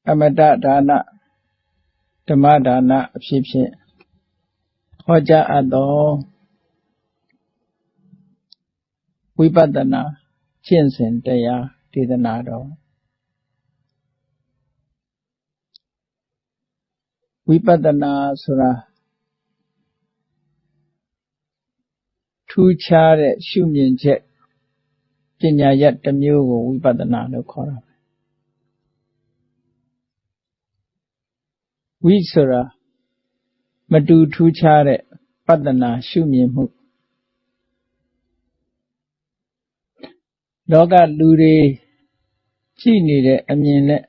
အမတဒါနဓမ္မဒါနအဖြစ်ဖြင့်ဟောကြားအပ်သောဝိပဿနာကျင့်စဉ်တရားဒေသနာတော်ဝိပဿနာဆိုတာထူးခြားတဲ့ရှုမြင်ချက်ပညာရပ်တစ်မျိုးကိုဝိပဿနာလို့ခေါ်တာဝိဆိုတာမတူထူးခြားတဲ့ပဿနာရှုမြင်မှုလောကလူတွေကြည့်နေတဲ့အမြင်နဲ့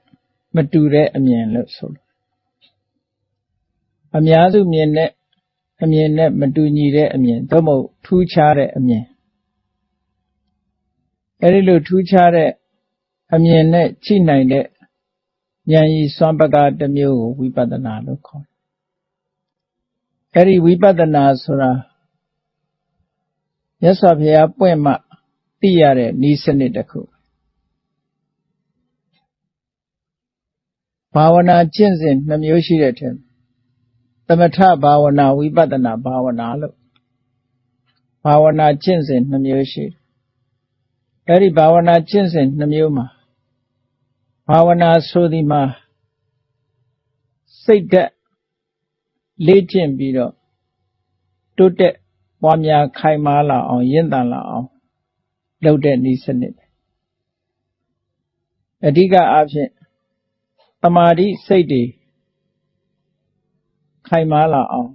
မတူတဲ့အမြင်လို့ဆိုလို့အများစုမြင်တဲ့အမြင်နဲ့မတူညီတဲ့အမြင်သို့မဟုတ်ထူးခြားတဲ့အမြင်အဲဒီလိုထူးခြားတဲ့အမြင်နဲ့ကြည့်နိုင်တဲ့ဉာဏ်ရည်စွမ်းပကားတစ်မျိုးကိုဝိပဿနာလို့ခေါ်တယ်အဲဒီဝိပဿနာဆိုတာမြတ်စွာဘုရားပွင့်မှသိရတဲ့နည်းစနစ်တစ်ခုဘာဝနာကျင့်စဉ်နှမျိုးရှိတဲ့ထင်သမထဘာဝနာဝိပဿနာဘာဝနာလို့ဘာဝနာကျင့်စဉ်နှမျိုးရှိအဲဒီဘာဝနာကျင့်စဉ်နှမျိုးမှာဘာဝနာဆိုသည်မှာစိတ်ဓာတ်လေ့ကျင့်ပြီးတော့တိုးတက်ပွားများခိုင်မာလာအောင်ရင့်တန်လာအောင်လုပ်တဲ့နည်းစနစ်အဓိကအားဖြင့်သမာဓိစိတ်တွေခိုင်မာလာအောင်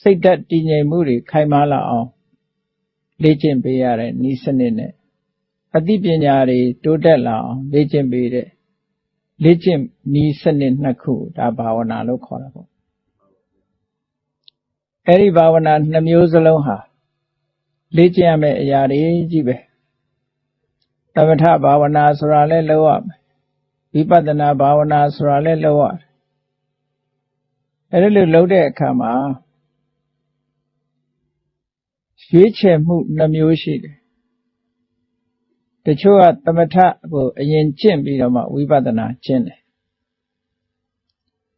စိတ်ဓာတ်တည်ငြိမ်မှုတွေခိုင်မာလာအောင်လေ့ကျင့်ပေးရတဲ့နည်းစနစ်နဲ့အသိပညာတွေတိုးတက်လာအောင်လေ့ကျင့်ပေးတဲ့လေ့ကျင့်နည်းစနစ်နှစ်ခုဒါဘာဝနာလို့ခေါ်တာပေါ့အဲဒီဘာဝနာနှစ်မျိုးစလုံးဟာလေ့ကျင့်ရမယ့်အရာတွေကြီးပဲသမထဘာဝနာဆိုတာလည်းလုပ်ရမယ်ဝိပဿနာဘာဝနာဆိုတာလည်းလုပ်ရတယ်အဲဒီလိုလုပ်တဲ့အခါမှာရွေးချယ်မှုနှမျိုးရှိတယ်တချို့ကသမထကိုအရင်ကျင့်ပြီးတော့မှဝိပဿနာကျင့်တယ်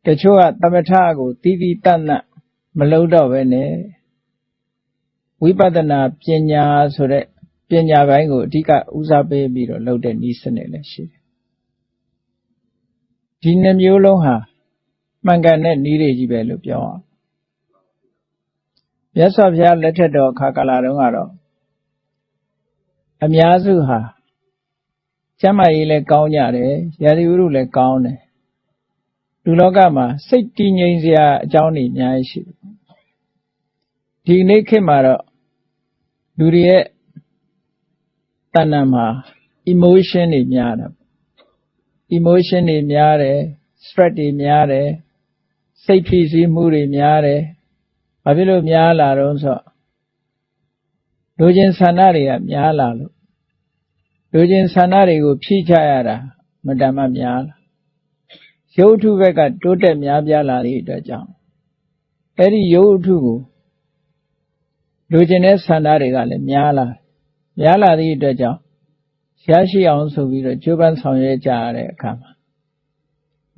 တချို့ကသမထကိုတီးတီးတန့်တန့်မလုပ်တော့ဘဲနဲ့ဝိပဿနာပညာဆိုတဲ့ပညာပိုင်းကိုအဓိကဦးစားပေးပြီးတော့လုပ်တဲ့နည်းစနစ်လည်းရှိတယ်ဒီနှမျိုးလုံးဟာမှန်ကန်တဲ့နည်းတွေကြီးပဲလို့ပြောအောင်မြတ်စွာဘုရားလက်ထက်တော်အခါကာလတုန်းကတော့အများစုဟာကျမ်းမာရေးလည်းကောင်းကြတယ်ရာသီဥတုလည်းကောင်းတယ်လူလောကမှာစိတ်တည်ငြိမ်စရာအကြောင်းတွေအများကြီးရှိတယ်ဒီနေ့ခေတ်မှာတော့လူတွေရဲ့တဏ္ဍာမှာ emotion တွေများတယ် emotion တွေများတယ် stress တွေများတယ်စိတ်ဖိစီးမှုတွေများတယ်ဘာဖြစ်လို့များလာတော့ဆိုလူချင်းဆန္ဒတွေကများလာလို့လူချင်းဆန္ဒတွေကိုဖြည့်ချရတာမတန်မှများလာရုပ်ထုဘက်ကတိုးတက်များပြားလာသည့်အတွက်ကြောင့်အဲ့ဒီရုပ်ထုကိုလူချင်းတဲ့ဆန္ဒတွေကလည်းများလာသည့်အတွက်ကြောင့်ရရှိအောင်ဆိုပြီးတော့ကြိုးပမ်းဆောင်ရွက်ကြရတဲ့အခါမှာ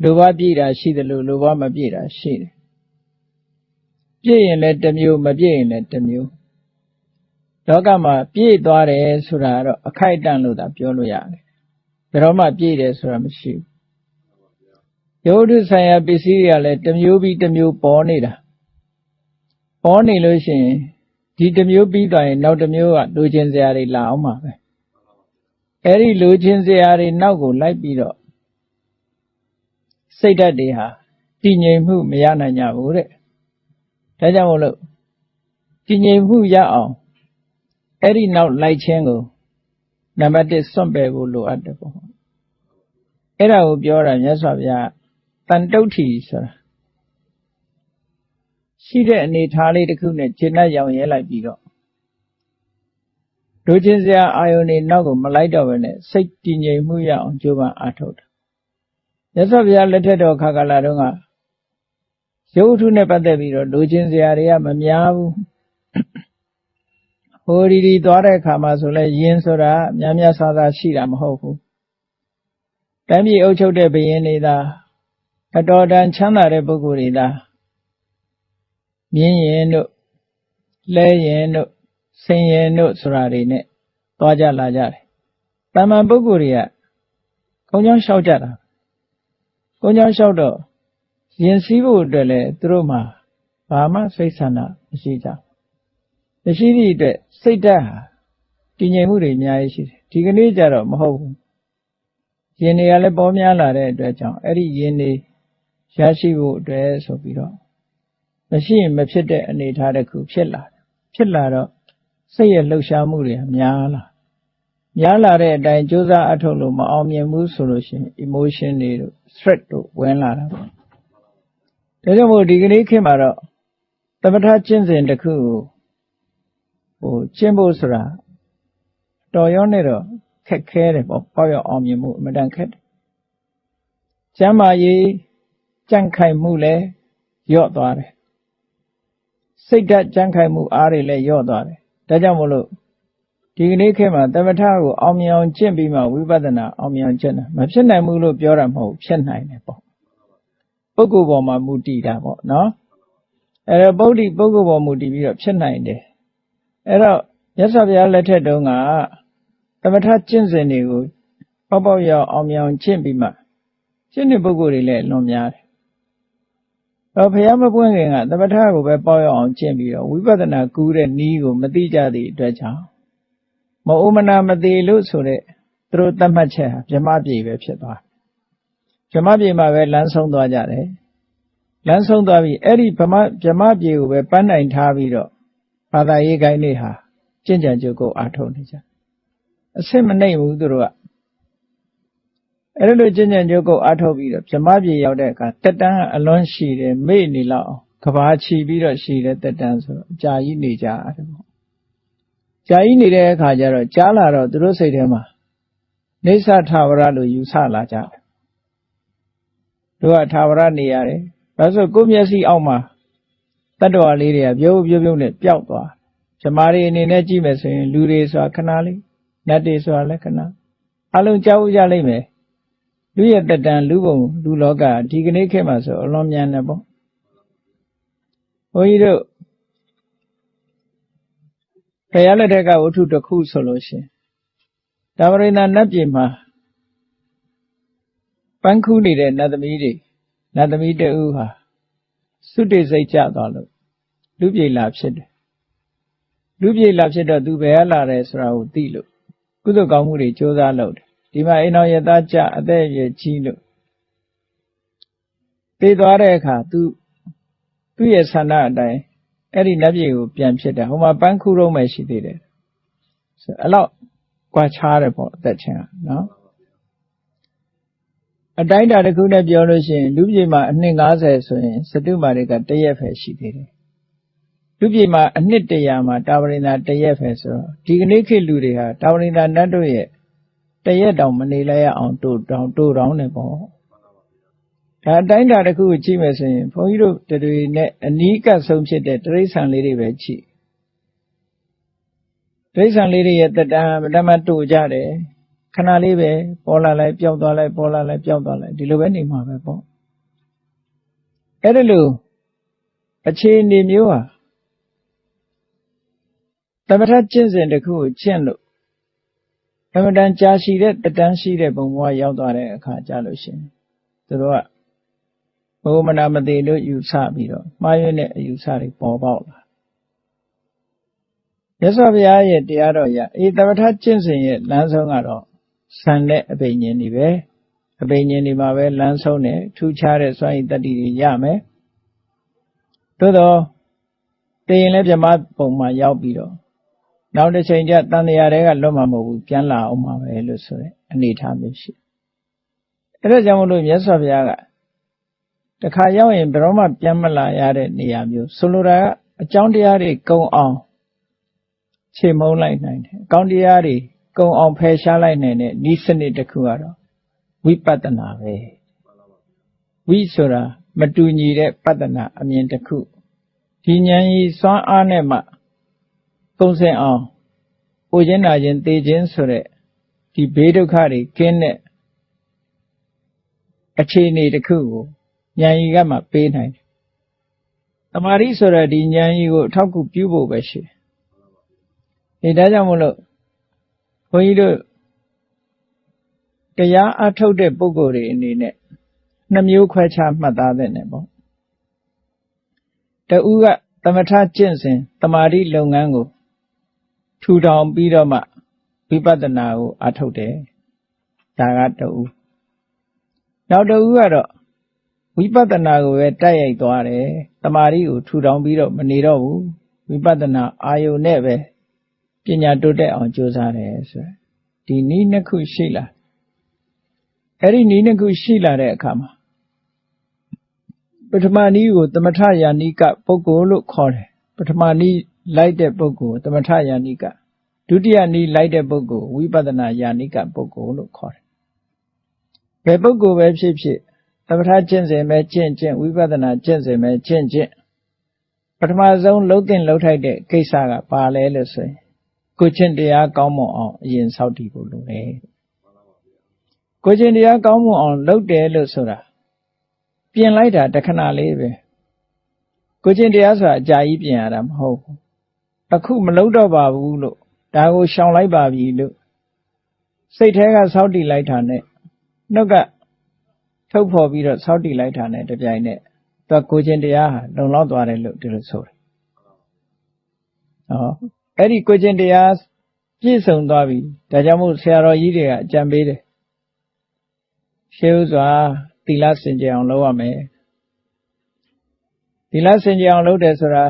လိုဘပြည့်တာရှိတယ်လို့လိုဘမပြည့်တာရှိတယ်ပြည့်ရင်လည်းတစ်မျိုးမပြည့်ရင်လည်းတစ်မျိုးလောကမှာပြည့်သွားတယ်ဆိုတာတော့အခိုက်အတန့်လို့သာပြောလို့ရတယ်ဘယ်တော့မှပြည့်တယ်ဆိုတာမရှိဘူးရုပ်ထုဆိုင်ရာပစ္စည်းတွေကလည်းတစ်မျိုးပြီးတစ်မျိုးပေါ်နေတာပေါ်နေလို့ရှိရင်ဒီတစ်မျိုးပြီးသွားရင်နောက်တစ်မျိုးကလိုချင်စရာတွေလာအောင်ပါပဲအဲ့ဒီလိုချင်စရာတွေနောက်ကိုလိုက်ပြီးတော့စိတ်ဓာတ်တွေဟာတည်ငြိမ်မှုမရနိုင်ကြဘူးတဲ့ဒါကြောင့်မို့လို့တည်ငြိမ်မှုရအောင်အဲ့ဒီနောက်လိုက်ခြင်းကိုနံပါတ်1စွန့်ပယ်ဖို့လိုအပ်တယ်ပေါ့အဲ့ဒါကိုပြောတာမြတ်စွာဘုရားတန်တုဋ္ဌိဆိုတာရှိတဲ့အနေထားလေးတစ်ခုနဲ့ခြေနှက်ရောင်ရဲလိုက်ပြီးတော့လူချင်းစရာအာယုန်တွေနောက်ကိုမလိုက်တော့ဘဲနဲ့စိတ်တည်ငြိမ်မှုရအောင်ကြိုးပမ်းအားထုတ်တာမြတ်စွာဘုရားလက်ထက်တော်ခါကာလတုန်းကရုပ်ထုနဲ့ပတ်သက်ပြီးတော့လူချင်းစရာတွေကမများဘူးဟိုဒီသွားတဲ့အခါမှာဆိုလဲယင်ဆိုတာများများဆာဆာရှိတာမဟုတ်ဘူး တိုင်းပြည်အုပ်ချုပ်တဲ့ဘုရင်တွေသာအတော်တန်ချမ်းသာတဲ့ပုဂ္ဂိုလ်တွေသာမြင်းရင်တို့လဲရင်တို့ဆင်ရင်တို့ဆိုတာတွေနဲ့သွားကြလာကြတယ်။တမန်ပုဂ္ဂိုလ်တွေကကုန်းချောင်းလျှောက်ကြတာ။ကုန်းချောင်းလျှောက်တော့ရင်စည်းဖို့အတွက်လည်းသူတို့မှာဘာမှစိတ်ဆန္ဒမရှိကြဘူး။မရှိသည့်အတွက်စိတ်ဓာတ်ဟာတည်ငြိမ်မှုတွေအများကြီးရှိတယ်။ဒီကနေ့ကျတော့မဟုတ်ဘူး။ယင်တွေကလည်းပေါ်များလာတဲ့အတွက်ကြောင့်အဲ့ဒီယင်တွေရရှိဖို့အတွက်ဆိုပြီးတော့မရှိရင်မဖြစ်တဲ့အနေအထားတစ်ခုဖြစ်လာတယ်။ဖြစ်လာတော့စိတ်ရဲ့လှုပ်ရှားမှုတွေများလာတဲ့အတိုင်းကြိုးစားအထောက်လို့မအောင်မြင်ဘူးဆိုလို့ရှိရင် emotion တွေတို့ stress တို့ဝင်လာတာပေါ့။ဒါကြောင့်မို့ဒီကနေ့ခေတ်မှာတော့သမထကျင့်စဉ်တစ်ခုကိုကျင့်ဖို့ဆိုတာတော်ရောနဲ့တော့ခက်ခဲတယ်ပေါ့ပေါ့ရောက်အောင်မြင်မှုအမှန်တန်ခက်တယ်။ကျမ်းမာရေးကြံ့ခိုင်မှုလည်းလျော့သွားတယ်။စိတ်ဓာတ်ကြံ့ခိုင်မှုအားတွေလည်းလျော့သွားတယ်။ဒါကြောင့်မို့လို့ဒီကနေ့ခေတ်မှာသမထကိုအောင်မြင်အောင်ကျင့်ပြီးမှဝိပဿနာအောင်မြင်အောင်ကျင့်တာမဖြစ်နိုင်ဘူးလို့ပြောတာမဟုတ်ဖြစ်နိုင်တယ်ပေါ့။ပုဂ္ဂိုလ်ပေါ်မှာမူတည်တာပေါ့နော်။အဲ့တော့ပုဂ္ဂိုလ်ပေါ်မူတည်ပြီးတော့ဖြစ်နိုင်တယ်။အဲ့တော့မြတ်စွာဘုရားလက်ထက်တုန်းကသမထကျင့်စဉ်တွေကိုပေါရောက်အောင်မြင်အောင်ကျင့်ပြီးမှကျင့်တဲ့ပုဂ္ဂိုလ်တွေလည်းလွန်များတယ်။ဘုရားမပွင့်ခင်ကသမထကိုပဲပေါရောက်အောင်ကျင့်ပြီးတော့ဝိပဿနာကူးတဲ့နည်းကိုမသိကြသည့်အတွက်ကြောင့်မအိုမနာမသေးလို့ဆိုတဲ့သူတို့သတ်မှတ်ချက်ဟာဗြဟ္မပြေပဲဖြစ်သွားဗြဟ္မပြေမှာပဲလမ်းဆုံးသွားကြတယ်လမ်းဆုံးသွားပြီးအဲ့ဒီဗြဟ္မပြေကိုပဲပန်းတိုင်ထားပြီးတော့ဘာသာရေးကိုင်းတွေဟာကျင့်ကြံကြိုးကိုအားထုတ်နေကြအစစ်မနှိမ်ဘူးသူတို့ကအဲ့လိုကျင့်ကြံကြိုးကိုအားထုတ်ပြီးတော့ဗြဟ္မပြေရောက်တဲ့အခါတက်တန်းအလွန်ရှိတယ်မေ့နေလောက်ကဘာချီပြီးတော့ရှိတဲ့တက်တန်းဆိုတော့အကြာကြီးနေကြရတယ်ပေါ့ကြာကြီးနေတဲ့အခါကျတော့ကြားလာတော့သူတို့စိတ်ထဲမှာနေသထာဝရလို့ယူဆလာကြတယ်တို့ကထာဝရနေရတယ်ဒါဆိုကိုယ်မျက်စိအောက်မှာတတ္တဝါလေးတွေကပြုတ်နဲ့ပျောက်သွားဇမားတွေအနေနဲ့ကြည့်မယ်ဆိုရင်လူတွေဆိုတာခဏလေးနတ်တွေဆိုတာလည်းခဏအလုံးကြောက်ကြလိမ့်မယ်လူရဲ့တက်တန်လူပုံလူလောကဒီကနေ့ခေတ်မှာဆိုအလွန်မြန်တယ်ပေါ့ဘုန်းကြီးတို့ဘုရားလက်ထက်ကဝတ္ထုတစ်ခုဆိုလို့ရှိရင်တာဝရိန္ဒနတ်ပြည်မှာပန်းခူးနေတဲ့နတ်သမီးတဦးဟာသုတေစိတ်ကြသွားလို့လူပြေလာဖြစ်တယ်လူပြေလာဖြစ်တော့သူဘယ်လာတယ်ဆိုတာကိုသိလို့ကုသိုလ်ကောင်းမှုတွေကြိုးစားလုပ်တယ်ဒီမှာအိမ်တော်ရသားကြအသက်အရွယ်ကြီးလို့သိသွားတဲ့အခါသူ့ရဲ့ဆန္ဒအတိုင်းအဲ့ဒီနတ်ပြည်ကိုပြန်ဖြစ်တယ်ဟိုမှာပန်းခူးတော့မှရှိသေးတယ်ဆိုအဲ့လောက်ကွာခြားတယ်ပေါ့အသက်ချင်းကနော်အတိုင်းတာတစ်ခုနဲ့ပြောလို့ရှိရင်လူပြည်မှာအနှစ်90ဆိုရင်စတုမာတွေကတရက်ပဲရှိသေးတယ်လူပြည်မှာအနှစ်100မှာတာဝရိန္ဒတရက်ပဲဆိုတော့ဒီကနေ့ခေတ်လူတွေဟာတာဝရိန္ဒနတ်တို့ရဲ့တရက်တောင်မနေလိုက်ရအောင်တိုးတောင်းနေပေါ့ဒါအတိုင်းတာတစ်ခုကိုကြည့်မယ်ဆိုရင်ဘုန်းကြီးတို့တွေနဲ့အနီးကပ်ဆုံးဖြစ်တဲ့တိရစ္ဆာန်လေးတွေပဲကြည့်တိရစ္ဆာန်လေးတွေရဲ့တက်တန်းမတူကြတယ်ခဏလေးပဲပေါ်လာလိုက်ပျောက်သွားလိုက်ပေါ်လာလိုက်ပျောက်သွားလိုက်ဒီလိုပဲနေမှာပဲပေါ့အဲ့ဒါလို့အခြေအနေမျိုးဟာသမထကျင့်စဉ်တစ်ခုကိုကျင့်လို့အမှန်တန်ကြာရှိတဲ့တက်တန်းရှိတဲ့ဘုံဘဝရောက်သွားတဲ့အခါကြလို့ရှိရင်သူတို့ကဘုမနာမသေးလို့ယူဆပြီးတော့မှားယွင်းတဲ့အယူဆတွေပေါ်ပေါက်လာမြတ်စွာဘုရားရဲ့တရားတော်ရသမထကျင့်စဉ်ရဲ့လမ်းဆုံးကတော့ဆန်တဲ့အပိညာဉ်တွေပဲအပိညာဉ်တွေမှာပဲလမ်းဆုံးတယ်ထူးခြားတဲ့စွမ်းရည်တတ္တိတွေရမယ်သို့တော့သိရင်လည်းဗြဟ္မပုံမှာရောက်ပြီးတော့နောက်တစ်ချိန်ကျတန်တရားတွေကလွတ်မှာမဟုတ်ဘူးပြန်လာအောင်မှာပဲလို့ဆိုတဲ့အနေအထားမျိုးရှိအဲ့ဒါကြောင့်မလို့မြတ်စွာဘုရားကတခါရောက်ရင်ဘယ်တော့မှပြန်မလာရတဲ့နေရာမျိုးဆိုလိုတာကအကြောင်းတရားတွေကုံအောင်ခြေမုံလိုက်နိုင်တယ်အကောင်းတရားတွေကုံအောင်ဖယ်ရှားလိုက်နိုင်တဲ့ဤစနစ်တစ်ခုကတော့ဝိပဿနာပဲဝိဆိုတာမတူညီတဲ့ပဿနာအမြင်တစ်ခုဒီဉာဏ်ကြီးစွမ်းအားနဲ့မှသုံးဆင့်အောင်ပူခြင်းနာခြင်းသေခြင်းဆိုတဲ့ဒီဘေးဒုက္ခတွေကင်းတဲ့ အခြေအနေတစ်ခုကိုဉာဏ်ရည်ကမှပေးနိုင်တယ်တမာတိဆိုတော့ဒီဉာဏ်ရည်ကိုအထောက်အကူပြုဖို့ပဲရှိတယ်ဒါကြောင့်မို့လို့ဘုန်းကြီးတို့တရားအထုတ်တဲ့ပုဂ္ဂိုလ်တွေအနေနဲ့နှစ်မျိုးခွဲခြားမှတ်သားသင့်တယ်ပေါ့တဦးကသမထကျင့်စဉ်တမာတိလုပ်ငန်းကိုထူထောင်ပြီးတော့မှဝိပဿနာကိုအထုတ်တယ်ဒါကတဦးနောက်တဦးကတော့ဝိပဿနာကိုပဲတိုက်ရိုက်သွားတယ်တမာတိကိုထူထောင်ပြီးတော့မနေတော့ဘူးဝိပဿနာအာယုန်နဲ့ပဲပညာတိုးတက်အောင်ကြိုးစားတယ်ဆိုဒီနည်းနှစ်ခုရှိလာအဲ့ဒီနည်းနှစ်ခုရှိလာတဲ့အခါမှာပထမနည်းကိုသမထယာနိကပုဂ္ဂိုလ်လို့ခေါ်တယ်ပထမနည်းလိုက်တဲ့ပုဂ္ဂိုလ်သမထယာနိကဒုတိယနည်းလိုက်တဲ့ပုဂ္ဂိုလ်ဝိပဿနာယာနိကပုဂ္ဂိုလ်လို့ခေါ်တယ်ဘယ်ပုဂ္ဂိုလ်ပဲဖြစ်ဖြစ်သမထကျင့်စဉ်ပဲကျင့်ဝိပဿနာကျင့်စဉ်ပဲကျင့်ပထမဆုံးလှုပ်တင်လှုပ်ထိုက်တဲ့ကိစ္စကပါလဲလို့ဆိုရင်ကိုကျင့်တရားကောင်းမွန်အောင်အရင်စောင့်တည်ဖို့လိုတယ်ကိုကျင့်တရားကောင်းမွန်အောင်လုပ်တယ်လို့ဆိုတာပြင်လိုက်တာတခဏလေးပဲကိုကျင့်တရားဆိုတာအကြာကြီးပြင်ရတာမဟုတ်ဘူးအခုမလုပ်တော့ပါဘူးလို့ဒါကိုရှောင်လိုက်ပါပြီလို့စိတ်ထဲကစောင့်တည်လိုက်တာနဲ့နှုတ်ကထုတ်ဖော်ပြီးတော့စောင့်တည်လိုက်တာနဲ့တပြိုင်နက်သူကိုကျင့်တရားဟာလုံလောက်သွားတယ်လို့ဒီလိုဆိုတယ်အဲ့ဒီကိုကျင့်တရားပြည့်စုံသွားပြီဒါကြောင့်မို့ဆရာတော်ကြီးတွေကအကြံပေးတယ်ရှေးဥစွာသီလစင်ကြယ်အောင်လုပ်ရမယ်သီလစင်ကြယ်အောင်လုပ်တယ်ဆိုတာ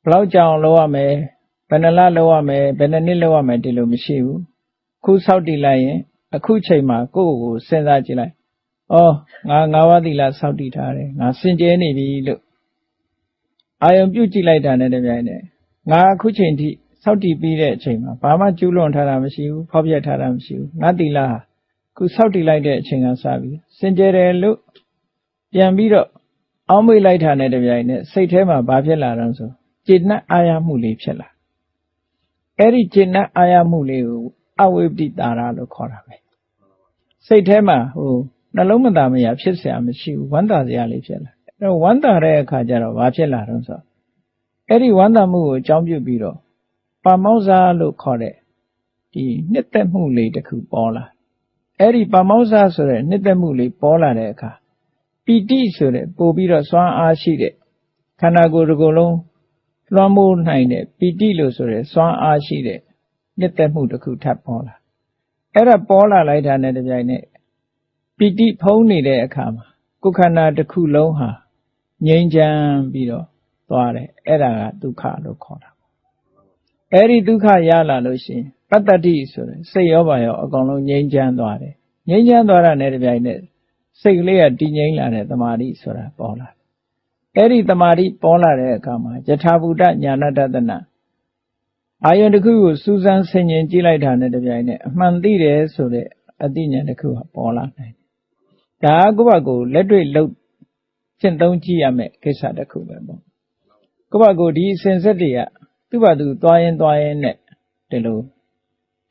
ဘယ်လောက်ကြာအောင်လုပ်ရမယ်ဘယ်နှလလုပ်ရမယ်ဘယ်နှစ်နှစ်လုပ်ရမယ်ဒီလိုမရှိဘူးခုစောင့်တည်လိုက်ရင်အခုချိန်မှာကိုယ့်ကိုစဉ်းစားကြည့်လိုက်ငါ9ဝါးသီလစောင့်တည်ထားတယ်ငါစင်ကြယ်နေပြီလို့အာယုံပြုတ်ကြည့်လိုက်တာနဲ့တပြိုင်နက်ငါအခုချိန်ထိစောင့်တည်ပြီးတဲ့အချိန်မှာဘာမှကျူးလွန်ထားတာမရှိဘူးဖောက်ပြက်ထားတာမရှိဘူးငါသီလဟာခုစောင့်တည်လိုက်တဲ့အချိန်ကစပြီးစင်ကြယ်တယ်လို့ပြန်ပြီးတော့အောင်းမေ့လိုက်တာနဲ့တပြိုင်နက်စိတ်ထဲမှာဘာဖြစ်လာတော့ဆိုကျေနပ်အာရမှုလေးဖြစ်လာအဲ့ဒီကျေနပ်အာရမှုလေးကိုအဝိပ္ပိတာရလို့ခေါ်တာပဲစိတ်ထဲမှာနှလုံးမသာမယာဖြစ်เสียမရှိဘူးဝမ်းသာစရာလေးဖြစ်လာအဲ့တော့ဝမ်းသာတဲ့အခါကျတော့ဘာဖြစ်လာတော့ဆိုအဲ့ဒီဝမ်းသာမှုကိုအကြောင်းပြုပြီးတော့ပါမောဇ္ဇာလို့ခေါ်တဲ့ဒီနှစ်သက်မှုလေးတစ်ခုပေါ်လာအဲ့ဒီပါမောဇ္ဇာဆိုတဲ့နှစ်သက်မှုလေးပေါ်လာတဲ့အခါပီတိဆိုတဲ့ပို့ပြီးတော့စွမ်းအားရှိတဲ့ခန္ဓာကိုယ်တစ်ခုလုံးလွှမ်းမိုးနိုင်တဲ့ပီတိလို့ဆိုတဲ့စွမ်းအားရှိတဲ့နှစ်သက်မှုတစ်ခုထပ်ပေါ်လာအဲ့ဒါပေါ်လာလိုက်တာနဲ့တပြိုင်နက်ပီတိဖုံးနေတဲ့အခါမှာကိုယ်ခန္ဓာတစ်ခုလုံးဟာငြိမ်းချမ်းပြီးတော့သွားတယ်အဲ့ဒါကဒုက္ခလို့ခေါ်တာအဲ့ဒီဒုက္ခရလာလို့ရှိရင်ပတ္တတိဆိုတဲ့စိတ်ရောပါရောအကုန်လုံးငြိမ်းချမ်းသွားတယ်ငြိမ်းချမ်းသွားတာနဲ့တပြိုင်နက်စိတ်ကလေးကတည်ငြိမ်လာတဲ့သမာဓိဆိုတာပေါ်လာအဲ့ဒီသမာဓိပေါ်လာတဲ့အခါမှာယထာဘူတညာဏတတနာအာယုန်တစ်ခုကိုစူးစမ်းဆင်ခြင်ကြည့်လိုက်တာနဲ့တပြိုင်နက်အမှန်သိတယ်ဆိုတဲ့အသိဉာဏ်တစ်ခုကပေါ်လာနိုင်တယ်ဒါကကိုယ့်ဘာကိုလက်တွေ့လုပ်ကျင့်သုံးကြည့်ရမယ့်ကိစ္စတစ်ခုပဲပေါ့ကိုယ့်ဘာကိုဒီအစဉ်ဆက်တွေကသူ့ဘာသူသွားရင်နဲ့ဒီလို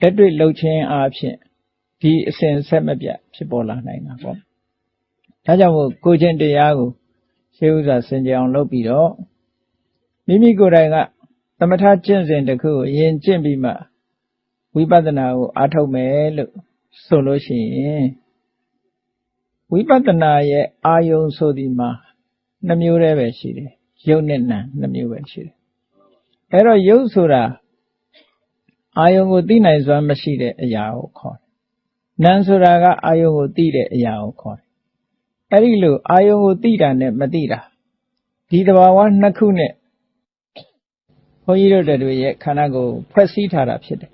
လက်တွေ့လှုပ်ခြင်းအားဖြင့်ဒီအစဉ်ဆက်မပြတ်ဖြစ်ပေါ်လာနိုင်တာပေါ့ဒါကြောင့်မို့ကိုကျင့်တရားကိုရှေးဥစွာစင်ကြယ်အောင်လုပ်ပြီးတော့မိမိကိုယ်တိုင်ကသမထကျင့်စဉ်တစ်ခုကိုအရင်ကျင့်ပြီးမှဝိပဿနာကိုအားထုတ်မယ်လို့ဆိုလို့ရှိရင်ဝိပဿနာရဲ့အာယုံဆိုဒီမှာနှမျိုးတည်းပဲရှိတယ်ရုပ်နဲ့နာမ်နှမျိုးပဲရှိတယ်အဲ့တော့ရုပ်ဆိုတာအာယုံကိုသိနိုင်စွမ်းမရှိတဲ့အရာကိုခေါ်တယ်နာမ်ဆိုတာကအာယုံကိုသိတဲ့အရာကိုခေါ်တယ်အဲ့ဒီလိုအာယုံကိုသိတာနဲ့မသိတာဒီသဘာဝနှစ်ခုနဲ့ဘုန်းကြီးတို့တွေရဲ့ခန္ဓာကိုယ်ဖွဲ့စည်းထားတာဖြစ်တယ်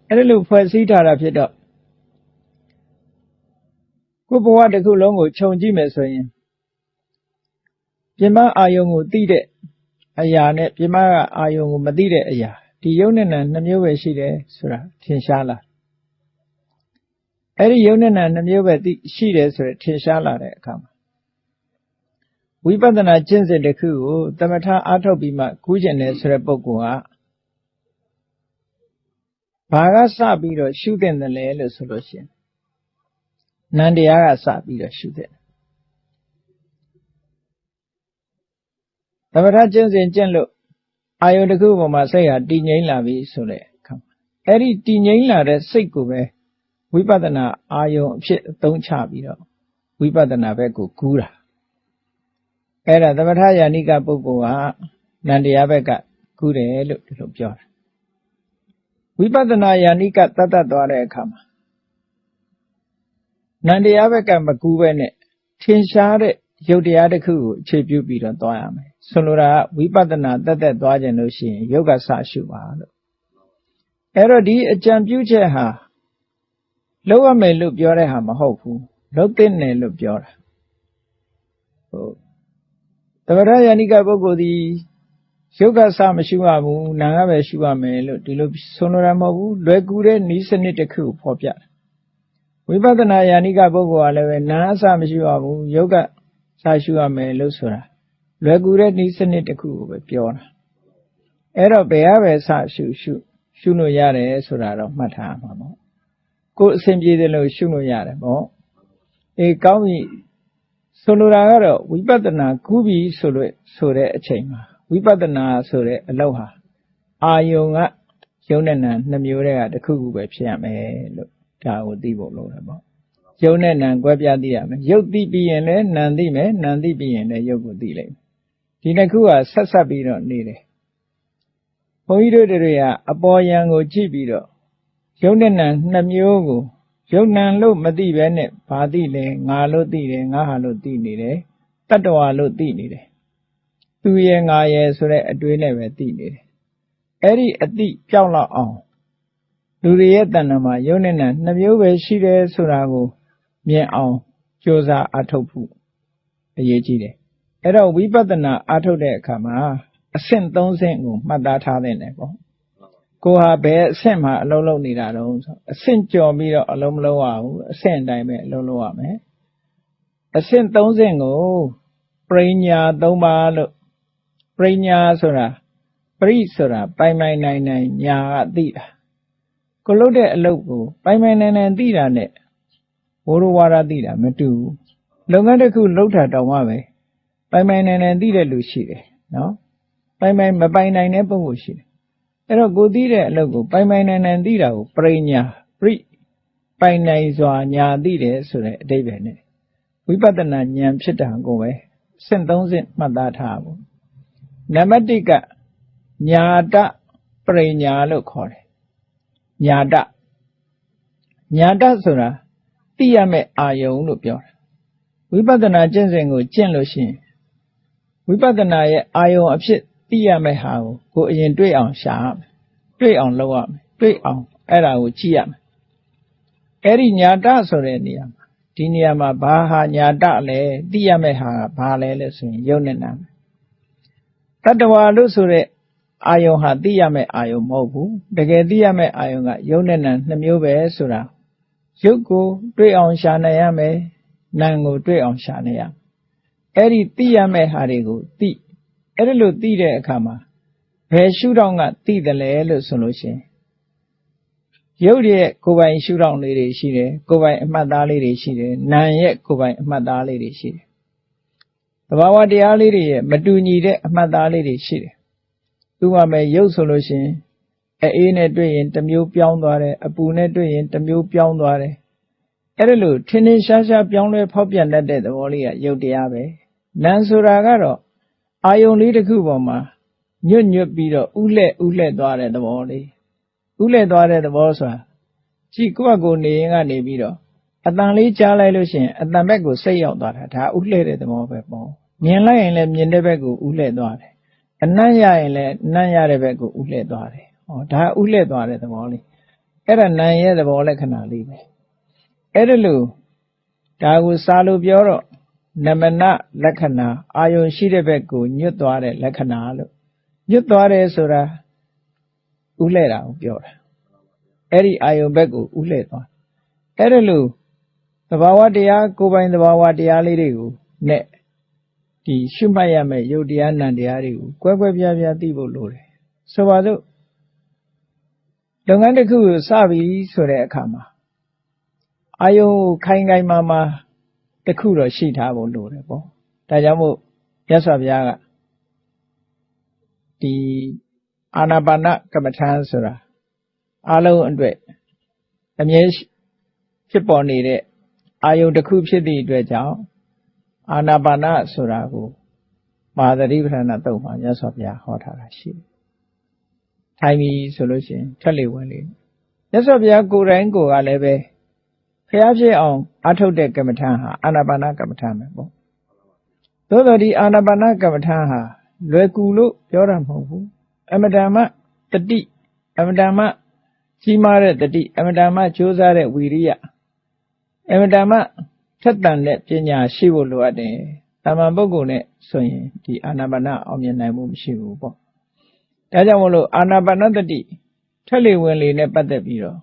အဲ့ဒီလိုဖွဲ့စည်းထားတာဖြစ်တော့ကိုယ်ဘဝတစ်ခုလုံးကိုခြုံကြည့်မယ်ဆိုရင်ပြမအာယုံကိုသိတဲ့အရာနဲ့ပြမကအာယုံကိုမသိတဲ့အရာဒီယုံနဲ့နာနှမျိုးပဲရှိတယ်ဆိုတာထင်ရှားလာအဲ့ဒီယုံနဲ့နာနှမျိုးပဲရှိတယ်ဆိုရထင်ရှားလာတဲ့အခါမှာဝိပဿနာကျင့်စဉ်တစ်ခုကိုသမထအားထုတ်ပြီးမှကူးကျင်တယ်ဆိုတဲ့ပုဂ္ဂိုလ်ကဘာကစပြီးတော့ရှုသင့်တယ်လဲလို့ဆိုလို့ရှိရင် နံတရားကစပြီးတော့ရှုတဲ့သမထကျင့်စဉ်ကျင့်လို့အာယုန်တစ်ခုပေါ်မှာစိတ်ဟာတည်ငြိမ်လာပြီဆိုတဲ့အခါအဲ့ဒီတည်ငြိမ်လာတဲ့စိတ်ကိုပဲဝိပဿနာအာယုန်အဖြစ်အသုံးချပြီးတော့ဝိပဿနာဘက်ကိုကူးတာအဲ့ဒါသမထယာနိကပုဂ္ဂိုလ်ကနံတရားဘက်ကကူးတယ်လို့ဒီလိုပြောတာဝိပဿနာယာနိကတတ်သွားတဲ့အခါမှာနံတရားဘက်ကမကူးပဲနဲ့ထင်ရှားတဲ့ရုပ်တရားတစ်ခုကိုအခြေပြုပြီးတော့သွားရမယ်ဆိုလိုတာကဝိပဿနာတတ်သွားခြင်းလို့ရှိရင်ယုတ်ကစရှုပါလို့အဲ့တော့ဒီအကြံပြုချက်ဟာလောက်ရမယ်လို့ပြောတဲ့ဟာမဟုတ်ဘူးလောက်တဲ့နယ်လို့ပြောတာဟုတ်သမထယာနိကပုဂ္ဂိုလ်ဒီယုတ်ကစမရှုရဘူးနာငါပဲရှုရမယ်လို့ဒီလိုဆိုလိုတာမဟုတ်ဘူးလွယ်ကူတဲ့နည်းစနစ်တစ်ခုကိုဖော်ပြတယ်ဝိပဿနာယာနိကပုဂ္ဂိုလ်ကလည်းပဲနာအစမရှိရဘူးယုတ်ကစရှုရမယ်လို့ဆိုတာလွယ်ကူတဲ့နည်းစနစ်တစ်ခုကိုပဲပြောတာအဲ့တော့ဘယ်ဟာပဲစရှုလို့ရတယ်ဆိုတာတော့မှတ်ထားရမှာပေါ့ကိုယ်အစဉ်ပြေတယ်လို့ရှုလို့ရတယ်ပေါ့အေးကောင်းပြီဆိုလိုတာကတော့ဝိပဿနာကူးပြီဆိုတဲ့အချိန်မှာဝိပဿနာဆိုတဲ့အလုပ်ဟာအာယုံကယုံနဲ့နံနှစ်မျိုးတည်းကတစ်ခုခုပဲဖြစ်ရမယ်လို့ဒါကိုသိဖို့လိုတယ်ပေါ့ယုံနဲ့နံကွဲပြားသိရမယ်ယုတ်သိပြီးရင်လည်းနံသိမယ်နံသိပြီးရင်လည်းယုတ်ကိုသိလိမ့်မယ်ဒီနှစ်ခုကဆက်ပြီးတော့နေတယ်ဘုန်းကြီးတို့တွေကအပေါ်ယံကိုကြည့်ပြီးတော့ယုံနဲ့နံနှစ်မျိုးကိုယုံနံလို့မသိပဲနဲ့ဘာသိလဲငါလို့သိတယ်ငါဟာလို့သိနေတယ်တတ္တဝါလို့သိနေတယ်သူရဲ့ငါရဲ့ဆိုတဲ့အတွေးနဲ့ပဲသိနေတယ်အဲ့ဒီအတိပြောင်းလောက်အောင်လူတွေရဲ့တဏ္ဍာမှာယုံနဲ့နံနှစ်မျိုးပဲရှိတယ်ဆိုတာကိုမြင်အောင်ကြိုးစားအားထုတ်ဖို့အရေးကြီးတယ်အဲ့တော့ဝိပဿနာအားထုတ်တဲ့အခါမှာအဆင့်၃ဆင့်ကိုမှတ်သားထားသင့်တယ်ပေါ့ကိုဟာဘယ်အဆင့်မှာအလုံးလုံးနေတာတော့ဆိုအဆင့်ကျော်ပြီးတော့အလုံးမလုံးရဘူးအဆင့်အတိုင်းပဲအလုံးလုံးရမယ်အဆင့်၃ဆင့်ကိုပရိညာ၃ပါးလို့ပရိညာဆိုတာပရိဆိုတာပိုင်နိုင်ညာကသိတာကိုလုပ်တဲ့အလုပ်ကိုပိုင်နိုင်သိတာနဲ့ဝိရဝါဒသိတာမတူဘူးလုပ်ငန်းတစ်ခုလုပ်တာတောင်မှပဲပိုင်နိုင်သိတဲ့လူရှိတယ်နော်ပိုင်မပိုင်နိုင်တဲ့ပုဂ္ဂိုလ်ရှိတယ်အဲ့တော့ကိုသိတဲ့အလုပ်ကိုပိုင်နိုင်သိတာကိုပရိညာပရိပိုင်နိုင်စွာညာသိတယ်ဆိုတဲ့အဓိပ္ပာယ်နဲ့ဝိပဿနာဉာဏ်ဖြစ်တာကိုပဲဆင့်၃ဆင့်မှတ်သားထားဖို့နံပါတ်၁ကညာတပရိညာလို့ခေါ်တယ်ညာတဆိုတာသိရမယ့်အာယုံလို့ပြောတာဝိပဿနာကျင့်စဉ်ကိုကျင့်လို့ရှိရင်ဝိပဿနာရဲ့အာယုံအဖြစ်သိရမယ့်ဟာကိုအရင်တွေ့အောင်ရှာရမယ်တွေ့အောင်လုပ်ရမယ်တွေ့အောင်အဲ့ဒါကိုကြည့်ရမယ်အဲ့ဒီညာတဆိုတဲ့နေရာမှာဒီနေရာမှာဘာဟာညာတလဲသိရမယ့်ဟာဘာလဲလို့ဆိုရင်ယုံနဲ့နာတတ္တဝါလို့ဆိုတဲ့အာယုံဟာသိရမယ့်အာယုံမဟုတ်ဘူးတကယ်သိရမယ့်အာယုံကယုံနဲ့နာနှစ်မျိုးပဲဆိုတာယုတ်ကိုတွေ့အောင်ရှာနိုင်ရမယ်နာမ်ကိုတွေ့အောင်ရှာနိုင်ရအဲ့ဒီသိရမယ့်ဟာတွေကိုသိအဲ့ဒီလိုသိတဲ့အခါမှာဘယ်ရှုထောင့်ကသိတယ်လဲလို့ဆိုလို့ရှိရင်ရုပ်ရဲ့ကိုယ်ပိုင်ရှုထောင့်လေးတွေရှိတယ်ကိုယ်ပိုင်အမှတ်သားလေးတွေရှိတယ်နာမ်ရဲ့ကိုယ်ပိုင်အမှတ်သားလေးတွေရှိတယ်သဘာဝတရားလေးတွေရဲ့မတူညီတဲ့အမှတ်သားလေးတွေရှိတယ်သူကမဲ့ရုပ်ဆိုလို့ရှိရင်အေးနဲ့တွေ့ရင်တစ်မျိုးပြောင်းသွားတယ်အပူနဲ့တွေ့ရင်တစ်မျိုးပြောင်းသွားတယ်အဲ့ဒါလို့ထင်းထင်းရှားရှားပြောင်းလဲဖောက်ပြန်တတ်တဲ့သဘောလေးကရုပ်တရားပဲနာမ်ဆိုတာကတော့အာယုံလေးတစ်ခုပေါ်မှာညွတ်ပြီးတော့ဥလှဲ့သွားတဲ့သဘောလေးဥလှဲ့သွားတဲ့သဘောဆိုတာကြည့်ကိုယ့်အကိုနေရင်ကနေပြီးတော့အတန်လေးကြားလိုက်လို့ရှိရင်အတန်ဘက်ကိုစိတ်ရောက်သွားတာဒါဥလှဲ့တဲ့သဘောပဲပေါ့မြင်လိုက်ရင်လည်းမြင်တဲ့ဘက်ကိုဥလှဲ့သွားတယ်အနံ့ရရင်လည်းအနံ့ရတဲ့ဘက်ကိုဥလှဲ့သွားတယ်ဟောဒါဥလှဲ့သွားတဲ့သဘောလေးအဲ့ဒါနာမ်ရဲ့သဘောလက္ခဏာလေးပဲအဲ့ဒါလို့ဒါကိုစာလို့ပြောတော့နမနလက္ခဏာအာယုံရှိတဲ့ဘက်ကိုညွတ်သွားတဲ့လက္ခဏာလို့ညွတ်သွားတယ်ဆိုတာဥလှဲ့တာကိုပြောတာအဲ့ဒီအာယုံဘက်ကိုဥလှဲ့သွားအဲ့ဒါလို့သဘာဝတရားကိုယ်ပိုင်သဘာဝတရားလေးတွေကိုနဲ့ဒီရှုမှတ်ရမယ့်ယုတ်တရားနံတရားတွေကိုကွဲပြားသိဖို့လိုတယ်ဆိုပါစို့လုပ်ငန်းတစ်ခုကိုစပြီဆိုတဲ့အခါမှာ အာယုံခိုင်ခိုင်မာမာတခုတော့ရှိထားဖို့လိုတယ်ပေါ့ဒါကြောင့်မို့မြတ်စွာဘုရားကဒီအာနာပါနကမ္မထာဆိုတာအလုံးအတွက်အမြဲဖြစ်ပေါ်နေတဲ့အာယုံတစ်ခုဖြစ်သည့်အတွက်ကြောင့်အာနာပါနဆိုတာကိုမဟာသတိပဋ္ဌာန်သုတ်မှာမြတ်စွာဘုရားဟောထားတာရှိတယ်။ထိုင်ပြီဆိုလို့ရှိရင်ထွက်လေဝင်လေမြတ်စွာဘုရားကိုယ်တိုင်ကိုယ်ကလည်းပဲဖျားဖြစ်အောင်အထုတ်တဲ့ကမ္မထာဟာအာနာပါနကမ္မထာပဲပေါ့။သို့တော်ဒီအာနာပါနကမ္မထာဟာလွယ်ကူလို့ပြောတာမဟုတ်ဘူး။အမတန်မှတတိအမတန်မှကြီးမားတဲ့တတိအမတန်မှကြိုးစားတဲ့ဝီရိယအမတန်မှထက်သန်တဲ့ပညာရှိဖို့လိုအပ်တယ်။တာမန်ပုဂ္ဂိုလ်နဲ့ဆိုရင်ဒီအာနာပါနအောင်မြင်နိုင်မှုမရှိဘူးပေါ့။ဒါကြောင့်မလို့အာနာပါနတတိထွက်လေဝင်လေနဲ့ပတ်သက်ပြီးတော့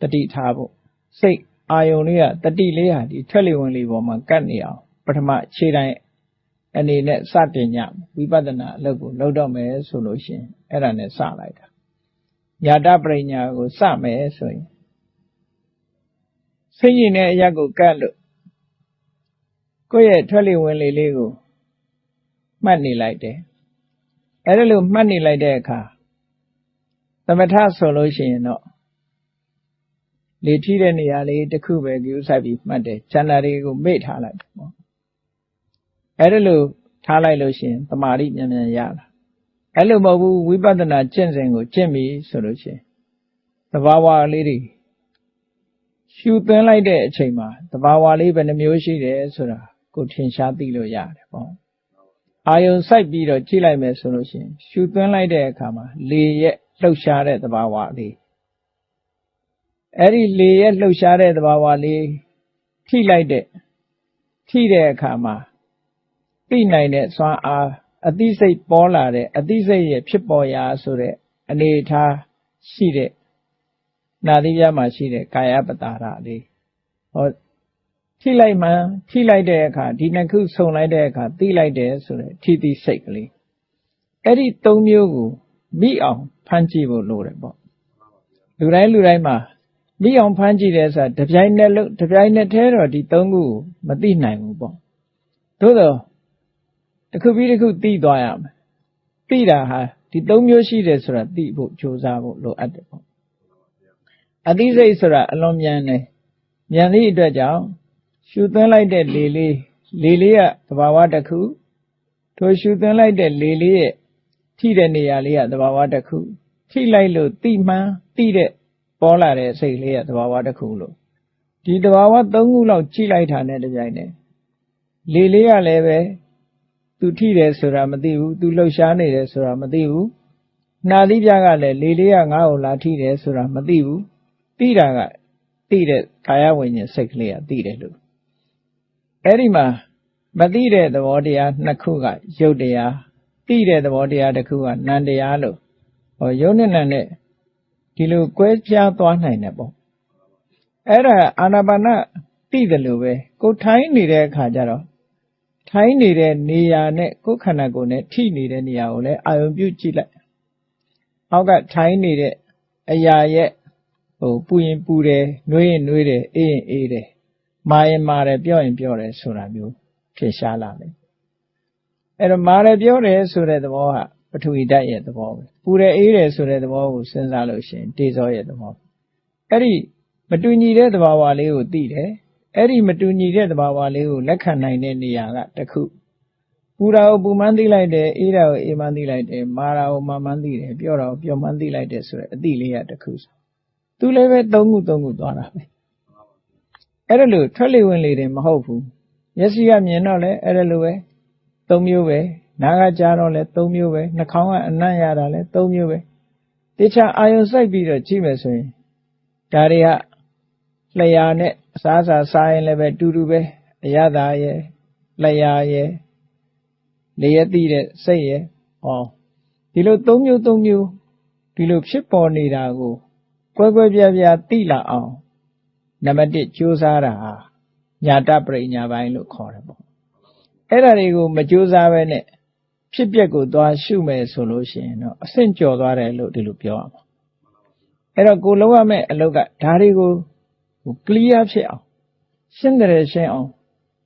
တတိထားဖို့စိတ်အာယုံလေးကတတိလေးဟာဒီထွက်လေဝင်လေပေါ်မှာကတ်နေအောင်ပထမခြေတိုင်းအနေနဲ့စတင်ညဝိပဿနာအလုပ်ကိုလုပ်တော့မယ်ဆိုလို့ရှိရင်အဲ့ဒါနဲ့စလိုက်တာညာတပရိညာကိုစမယ်ဆိုရင်စိတ်ရည်နဲ့အရာကိုကတ်လို့ကိုယ့်ရဲ့ထွက်လေဝင်လေလေးကိုမှတ်နေလိုက်တယ်အဲ့ဒါလို့မှတ်နေလိုက်တဲ့အခါသမထဆိုလို့ရှိရင်တော့လေထီးတဲ့နေရာလေးတစ်ခုပဲကြိုးစိုက်ပြီးမှတ်တယ်ဉာဏ်ဓာတ်တွေကိုမေ့ထားလိုက်ပေါ့အဲ့ဒါလို့ထားလိုက်လို့ရှိရင်တမာတိမြန်မြန်ရလာအဲ့လိုမဟုတ်ဘူးဝိပဿနာကျင့်စဉ်ကိုကျင့်ပြီဆိုလို့ရှိရင်သဘာဝလေးတွေရှုသွင်းလိုက်တဲ့အချိန်မှာသဘာဝလေးဘယ်နှမျိုးရှိတယ်ဆိုတာကိုထင်ရှားသိလို့ရတယ်ပေါ့အာယုံစိုက်ပြီးတော့ကြည့်လိုက်မယ်ဆိုလို့ရှိရင်ရှုသွင်းလိုက်တဲ့အခါမှာလေရဲ့လှုပ်ရှားတဲ့သဘာဝလေးအဲ့ဒီလေရဲ့လှုပ်ရှားတဲ့သဘာဝလေးထိလိုက်တဲ့အခါမှာသိနိုင်တဲ့စွမ်းအားအသိစိတ်ပေါ်လာတဲ့အသိစိတ်ရဲ့ဖြစ်ပေါ်ရာဆိုတဲ့အနေအထားရှိတဲ့နာသီးပြားမှာရှိတဲ့ကာယပတာရလေးဟောထိလိုက်မှထိလိုက်တဲ့အခါဒီနှစ်ခုဆုံလိုက်တဲ့အခါသိလိုက်တယ်ဆိုတဲ့ထိသိစိတ်ကလေးအဲ့ဒီ၃မျိုးကိုမိအောင်ဖန်ကြည့်ဖို့လိုတယ်ပေါ့လူတိုင်းမှာမိအောင်ဖန်ကြည့်တယ်ဆိုတာတပြိုင်နက်တည်းတော့ဒီ၃ခုကိုမသိနိုင်ဘူးပေါ့သို့တော့တစ်ခုပြီးတစ်ခုသိသွားရမယ်သိတာဟာဒီ၃မျိုးရှိတယ်ဆိုတာသိဖို့ကြိုးစားဖို့လိုအပ်တယ်ပေါ့အသိစိတ်ဆိုတာအလွန်မြန်တယ်မြန်သည့်အတွက်ကြောင့်ရှုသွင်းလိုက်တဲ့လေလေးကသဘာဝတစ်ခုထိုရှုသွင်းလိုက်တဲ့လေလေးရဲ့ထိတဲ့နေရာလေးကသဘာဝတစ်ခုထိလိုက်လို့သိမှန်းသိတဲ့ပေါ်လာတဲ့စိတ်လေးကသဘာဝတစ်ခုလို့ဒီသဘာဝ၃ခုလောက်ကြည့်လိုက်တာနဲ့တပြိုင်တည်းလေလေးကလည်းပဲသူထိတယ်ဆိုတာမသိဘူးသူလှုပ်ရှားနေတယ်ဆိုတာမသိဘူးနာသီးပြားကလည်းလေလေးကငါ့ကိုလာထိတယ်ဆိုတာမသိဘူးသိတာကသိတဲ့ကာယဝိညာဉ်စိတ်ကလေးကသိတယ်လို့အဲ့ဒီမှာမသိတဲ့သဘောတရားနှစ်ခုကရုပ်တရားသိတဲ့သဘောတရားတစ်ခုကနံတရားလို့ရုပ်နဲ့နံနဲ့ဒီလိုကွဲပြားသွားနိုင်တယ်ပေါ့အဲ့ဒါအာနာပါနသိတယ်လို့ပဲကိုထိုင်းနေတဲ့အခါကျတော့ထိုင်းနေတဲ့နေရာနဲ့ကိုယ်ခန္ဓာကိုယ်နဲ့ထိနေတဲ့နေရာကိုလည်းအာရုံပြုကြည့်လိုက်အောက်ကထိုင်းနေတဲ့အရာရဲ့ပူရင်ပူတယ်နှွေးရင်နှွေးတယ်အေးရင်အေးတယ်မာရင်မာတယ်ပြောရင်ပြောတယ်ဆိုတာမျိုးထင်ရှားလာတယ်အဲ့တော့မာတယ်ပြောတယ်ဆိုတဲ့သဘောကပထဝီဓာတ်ရဲ့သဘောပဲပူတယ်အေးတယ်ဆိုတဲ့သဘောကိုစဉ်းစားလို့ရှိရင်တေဇောရဲ့သဘောအဲ့ဒီမတူညီတဲ့သဘာဝလေးကိုသိတယ်အဲ့ဒီမတူညီတဲ့သဘာဝလေးကိုလက်ခံနိုင်တဲ့နေရာကတစ်ခုပူတာကိုပူမှန်းသိလိုက်တယ်အေးတာကိုအေးမှန်းသိလိုက်တယ်မာတာကိုမာမှန်းသိတယ်ပြောတာကိုပြောမှန်းသိလိုက်တယ်ဆိုတဲ့အသိလေးကတစ်ခုသူလည်းပဲ၃ခုသွားတာပဲအဲ့ဒါလို့ထွက်လေဝင်လေတယ်မဟုတ်ဘူးမျက်စိကမြင်တော့လဲအဲ့ဒါလိုပဲ၃မျိုးပဲနားကကြားတော့လဲ၃မျိုးပဲနှာခေါင်းကအနံ့ရတာလဲ၃မျိုးပဲတခြားအာယုံစိုက်ပြီးတော့ကြည့်မယ်ဆိုရင်ဒါတွေကလျှာနဲ့အစားစားရင်လည်းပဲတူတူပဲအရသာရဲ့လျှာရဲ့လေရသိတဲ့စိတ်ရဲ့ဒီလို၃မျိုးဒီလိုဖြစ်ပေါ်နေတာကိုကွဲပြားသိလာအောင်နံပါတ်1ကြိုးစားတာဟာညာတပရိညာပိုင်းလို့ခေါ်တယ်ပေါ့အဲ့ဒါတွေကိုမကြိုးစားပဲနဲ့ဖြစ်ပျက်ကိုသွားရှုမယ်ဆိုလို့ရှိရင်တော့အဆင့်ကျော်သွားတယ်လို့ဒီလိုပြောရမှာအဲ့တော့ကိုလုံးရမယ့်အလုပ်ကဒါတွေကို clear ဖြစ်အောင်ရှင်းတယ်ရှင်းအောင်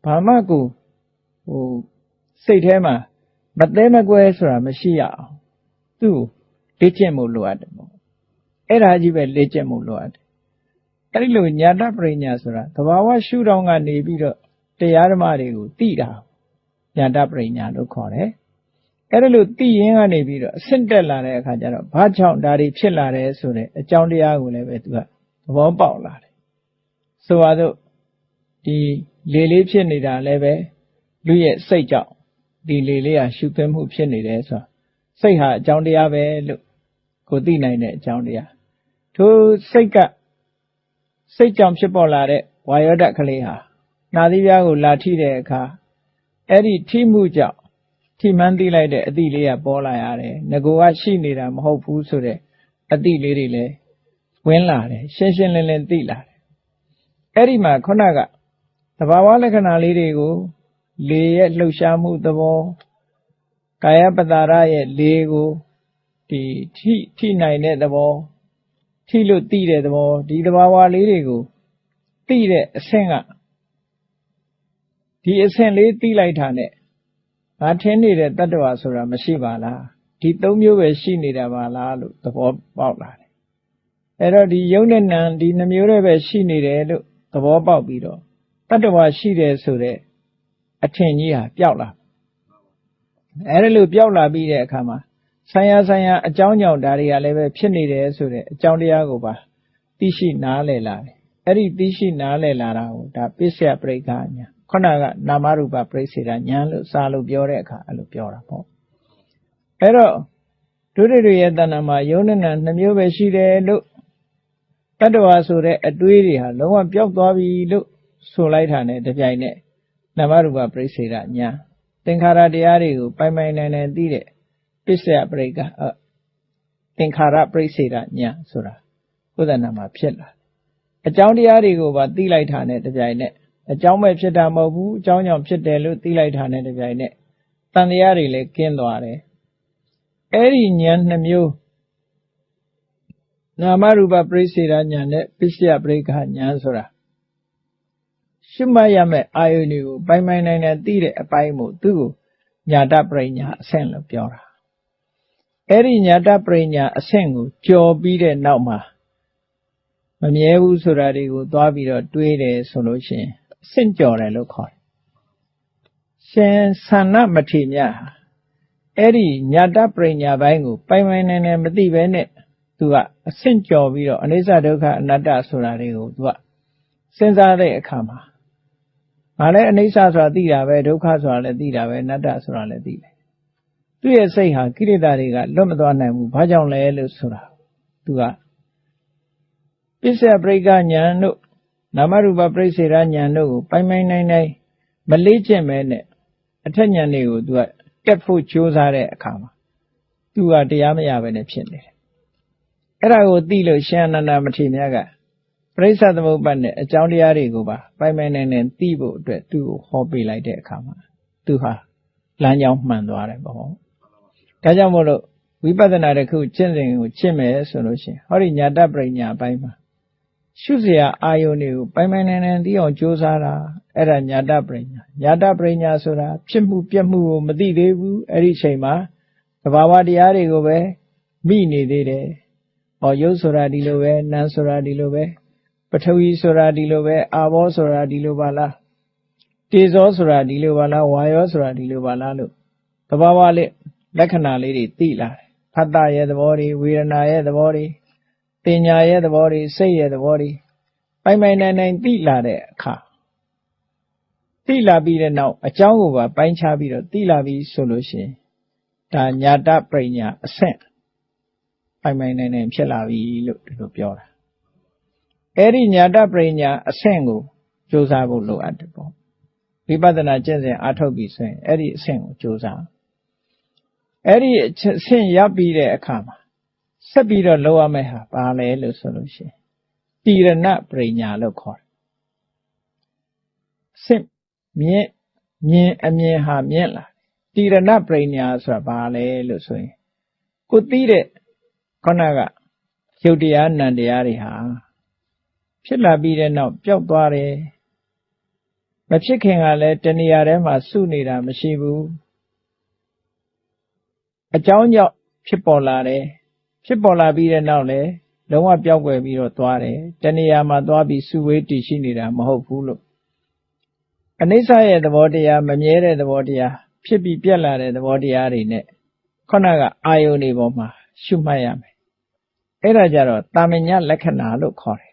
ဘာမှကိုစိတ်ထဲမှာမသေးမကွဲဆိုတာမရှိရအောင်သူ့လေ့ကျင့်မှုလိုအပ်တယ်ပေါ့အဲ့ဒါကြီးပဲလေ့ကျင့်မှုလိုအပ်တယ်အဲ့ဒီလိုညာတပရိညာဆိုတာသဘာဝရှုထောင့်ကနေပြီးတော့တရားဓမ္မတွေကိုသိတာညာတပရိညာလို့ခေါ်တယ်အဲ့ဒါလို့သိရင်ကနေပြီးတော့အဆင့်တက်လာတဲ့အခါကျတော့ဘာကြောင့်ဒါတွေဖြစ်လာတယ်ဆိုတဲ့အကြောင်းတရားကိုလည်းပဲသူကသဘောပေါက်လာတယ်ဆိုပါတော့ဒီလေလေးဖြစ်နေတာလည်းပဲလူရဲ့စိတ်ကြောင့်ဒီလေလေးဟာရှုသွင်းမှုဖြစ်နေတယ်ဆိုတော့စိတ်ဟာအကြောင်းတရားပဲလို့ကိုသိနိုင်တဲ့အကြောင်းတရားထိုစိတ်ကစိတ်ကြောင့်ဖြစ်ပေါ်လာတဲ့ဝါယောဓာတ်ကလေးဟာနာသီးပြားကိုလာထိတဲ့အခါအဲ့ဒီထိမှုကြောင့်ထိမှန်းသိလိုက်တဲ့အသည့်လေးကပေါ်လာရတယ်ငကိုကရှိနေတာမဟုတ်ဘူးဆိုတဲ့အသည့်လေးတွေလည်းဝင်လာတယ်ရှင်းရှင်းလင်းလင်းသိလာတယ်အဲ့ဒီမှာခုနကသဘာဝလက္ခဏာလေးတွေကိုလေရဲ့လှုပ်ရှားမှုသဘောကာယပတ္တာရရဲ့လေကိုဒီထိနိုင်တဲ့သဘောထိလို့သိတဲ့သဘောဒီသဘာဝလေးတွေကိုသိတဲ့အဆင့်ကဒီအဆင့်လေးသိလိုက်တာနဲ့ငါထင်းနေတဲ့တတ္တဝါဆိုတာမရှိပါလားဒီသုံးမျိုးပဲရှိနေတာပါလားလို့သဘောပေါက်လာတယ်အဲ့တော့ဒီယုံနဲ့နံဒီနှမျိုးတည်းပဲရှိနေတယ်လို့သဘောပေါက်ပြီးတော့တတ္တဝါရှိတယ်ဆိုတဲ့အထင်ကြီးဟာပျောက်လာအဲ့ဒါလို့ပျောက်လာပြီးတဲ့အခါမှာဆိုင်ရာအကြောင်းကြောင့်ဒါတွေကလည်းပဲဖြစ်နေတယ်ဆိုတဲ့အကြောင်းတရားကိုပါသိရှိနားလည်လာတယ်အဲ့ဒီသိရှိနားလည်လာတာကိုဒါပစ္စယပရိက္ခညာခုနကနာမရူပပရိစ္ဆေဒညာလို့စာလို့ပြောတဲ့အခါအဲ့လိုပြောတာပေါ့အဲ့တော့ဒုတိယရဲ့တဏ္ဍာမှာယုံနဲ့နံနှမျိုးပဲရှိတယ်လို့တတ္တဝါဆိုတဲ့အတွေးတွေဟာလုံးဝပျောက်သွားပြီလို့ဆိုလိုက်တာနဲ့တပြိုင်နက်နာမရူပပရိစ္ဆေဒညာသင်္ခါရတရားတွေကိုပိုင်ပိုင်နိုင်နိုင်သိတဲ့ပစ္စယပရိက္ခသင်္ခါရပရိစ္ဆေဒညာဆိုတာဥဒ္ဒနာမှာဖြစ်လာအကြောင်းတရားတွေကိုပါသိလိုက်တာနဲ့တပြိုင်နက်အကြောင်းပဲဖြစ်တာမဟုတ်ဘူးအကြောင်းကြောင့်ဖြစ်တယ်လို့သိလိုက်တာနဲ့တပြိုင်နက်တန်တရားတွေလည်းကင်းသွားတယ်အဲ့ဒီဉာဏ်နှမျိုးနာမရူပပရိစ္ဆေဒဉာဏ်နဲ့ပစ္စယပရိက္ခဉာဏ်ဆိုတာရှုမှတ်ရမယ့်အာယုန်တွေကိုပိုင်ပိုင်နိုင်နိုင်သိတဲ့အပိုင်းမို့သူ့ကိုညာတပရိညာအဆင့်လို့ပြောတာအဲ့ဒီညာတပရိညာအဆင့်ကိုကျော်ပြီးတဲ့နောက်မှာမမြဲဘူးဆိုတာတွေကိုသွားပြီးတော့တွေးတယ်ဆိုလို့ရှိရင်အဆင့်ကျော်တယ်လို့ခေါ်တယ်ရှင်သန္နမထေမြတ်အဲ့ဒီညာတပရိညာပိုင်းကိုပိုင်ပိုင်နိုင်နိုင်မသိဘဲနဲ့သူကအဆင့်ကျော်ပြီးတော့အနိစ္စဒုက္ခအနတ္တဆိုတာတွေကိုသူကစဉ်းစားတဲ့အခါမှာငါလည်းအနိစ္စဆိုတာသိတာပဲဒုက္ခဆိုတာလည်းသိတာပဲအနတ္တဆိုတာလည်းသိတယ်သူ့ရဲ့စိတ်ဟာကိလေသာတွေကလွတ်မသွားနိုင်ဘူးဘာကြောင့်လဲလို့ဆိုတာသူကပစ္စယပရိက္ခဉာဏ်တို့နာမရူပပရိစ္ဆေဒဉာဏ်တို့ကိုပိုင်ပိုင်နိုင်နိုင်မလေးကျင့်မဲနဲ့အထက်ဉာဏ်တွေကိုသူကတက်ဖို့ကြိုးစားတဲ့အခါမှာသူကတရားမရဘဲနဲ့ဖြစ်နေတယ်အဲ့ဒါကိုသိလို့ရှင်အနန္ဒမထေရမြတ်ကပရိစ္ဆသမုပ္ပါဒ်နဲ့အကြောင်းတရားတွေကိုပါပိုင်ပိုင်နိုင်နိုင်သိဖို့အတွက်သူ့ကိုဟောပေးလိုက်တဲ့အခါမှာသူဟာလမ်းကြောင်းမှန်သွားတယ်ပေါ့ဒါကြောင့်မို့လို့ဝိပဿနာတစ်ခုကျင့်စဉ်ကိုကျင့်မယ်ဆိုလို့ရှိရင်ဟောဒီညာတပရိညာအပိုင်းမှာရှုစရာအာယုန်တွေကိုပိုင်ပိုင်နိုင်နိုင်သိအောင်ကြိုးစားတာအဲ့ဒါညာတပရိညာညာတပရိညာဆိုတာဖြစ်မှုပြက်မှုကိုမသိသေးဘူးအဲ့ဒီအချိန်မှာသဘာဝတရားတွေကိုပဲမိနေသေးတယ်ဟောရုပ်ဆိုတာဒီလိုပဲနာမ်ဆိုတာဒီလိုပဲပထဝီဆိုတာဒီလိုပဲအာဘောဆိုတာဒီလိုပါလားတေဇောဆိုတာဒီလိုပါလားဝါယောဆိုတာဒီလိုပါလားလို့သဘာဝလေးလက္ခဏာလေးတွေသိလာတယ်ဖတ်တာရဲ့သဘောတွေဝေဒနာရဲ့သဘောတွေပညာရဲ့သဘောတွေစိတ်ရဲ့သဘောတွေပိုင်ပိုင်နိုင်နိုင်သိလာတဲ့အခါသိလာပြီးတဲ့နောက်အကြောင်းကိုပါပိုင်းခြားပြီးတော့သိလာပြီးဆိုလို့ရှိရင်ဒါညာတပရိညာအဆင့်ပိုင်ပိုင်နိုင်နိုင်ဖြစ်လာပြီလို့ဒီလိုပြောတာအဲ့ဒီညာတပရိညာအဆင့်ကိုကြိုးစားဖို့လိုအပ်တယ်ပေါ့ဝိပဿနာကျင့်စဉ်အားထုတ်ပြီးဆိုရင်အဲ့ဒီအဆင့်ကိုကြိုးစားအဲ့ဒီအဆင့်ရပ်ပြီးတဲ့အခါမှာဆက်ပြီးတော့လုပ်ရမယ့်ဟာဘာလဲလို့ဆိုလို့ရှိရင်တိရဏပရိညာလို့ခေါ်တယ်အဆင့်မြင်အမြင်ဟာမြင့်လာတိရဏပရိညာဆိုတာဘာလဲလို့ဆိုရင်ကိုသိတဲ့ခုနကရုပ်တရားနံတရားတွေဟာ ဖြစ်လာပြီးတဲ့နောက်ပျောက်သွားတယ်မဖြစ်ခင်ကလည်းတဏှာထဲမှာစုနေတာမရှိဘူးအကြောင်းကြောင့်ဖြစ်ပေါ်လာတယ်ဖြစ်ပေါ်လာပြီးတဲ့နောက်လည်းလုံးဝပျောက်ကွယ်ပြီးတော့သွားတယ်တဏှာမှာသွားပြီးစုဝေးတည်ရှိနေတာမဟုတ်ဘူးလို့အနိစ္စရဲ့သဘောတရားမမြဲတဲ့သဘောတရားဖြစ်ပြီးပြက်လာတဲ့သဘောတရားတွေနဲ့ခုနကအာယုန်တွေပေါ်မှာရှုမှတ်ရမယ်အဲ့ဒါကြတော့တာမညလက္ခဏာလို့ခေါ်တယ်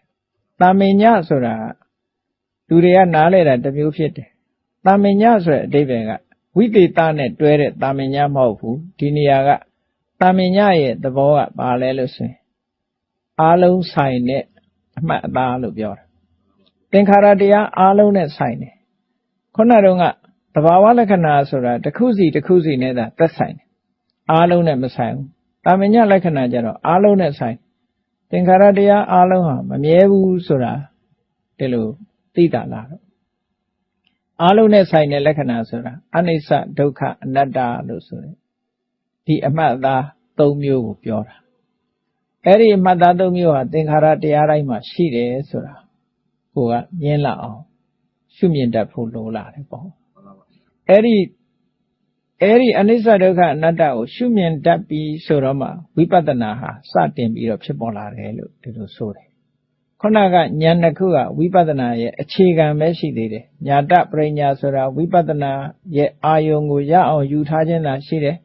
တာမညဆိုတာလူတွေကနားလဲတာတစ်မျိုးဖြစ်တယ်တာမညဆိုတဲ့အဓိပ္ပာယ်ကဝိသေသနဲ့တွဲတဲ့တာမညမဟုတ်ဘူးဒီနေရာကတာမညရဲ့သဘောကဘာလဲလို့ဆိုရင်အားလုံးဆိုင်တဲ့အမှတ်အသားလို့ပြောတာသင်္ခါရတရားအားလုံးနဲ့ဆိုင်တယ်ခုနတုန်းကသဘာဝလက္ခဏာဆိုတာတစ်ခုစီတစ်ခုစီနဲ့သာသက်ဆိုင်တယ်အားလုံးနဲ့မဆိုင်ဘူးတာမညလက္ခဏာကြတော့အားလုံးနဲ့ဆိုင်သင်္ခါရတရားအားလုံးဟာမမြဲဘူးဆိုတာဒီလိုသိတာလားတော့အားလုံးနဲ့ဆိုင်တဲ့လက္ခဏာဆိုတာအနိစ္စဒုက္ခအနတ္တလို့ဆိုတယ်ဒီအမှတ်အသား၃မျိုးကိုပြောတာအဲ့ဒီအမှတ်အသား၃မျိုးဟာသင်္ခါရတရားတိုင်းမှာရှိတယ်ဆိုတာကိုကမြင်လာအောင်ရှုမြင်တတ်ဖို့လိုလာတယ်ပေါ့အဲ့ဒီအနိစ္စဒုက္ခအနတ္တကိုရှုမြင်တတ်ပြီးဆိုတော့မှဝိပဿနာဟာစတင်ပြီးတော့ဖြစ်ပေါ်လာတယ်လို့ဒီလိုဆိုတယ်ခုနကဉာဏ်တစ်ခုကဝိပဿနာရဲ့အခြေခံပဲရှိသေးတယ်ညာတပရိညာဆိုတာဝိပဿနာရဲ့အာယုံကိုရအောင်ယူထားခြင်းသာရှိတယ်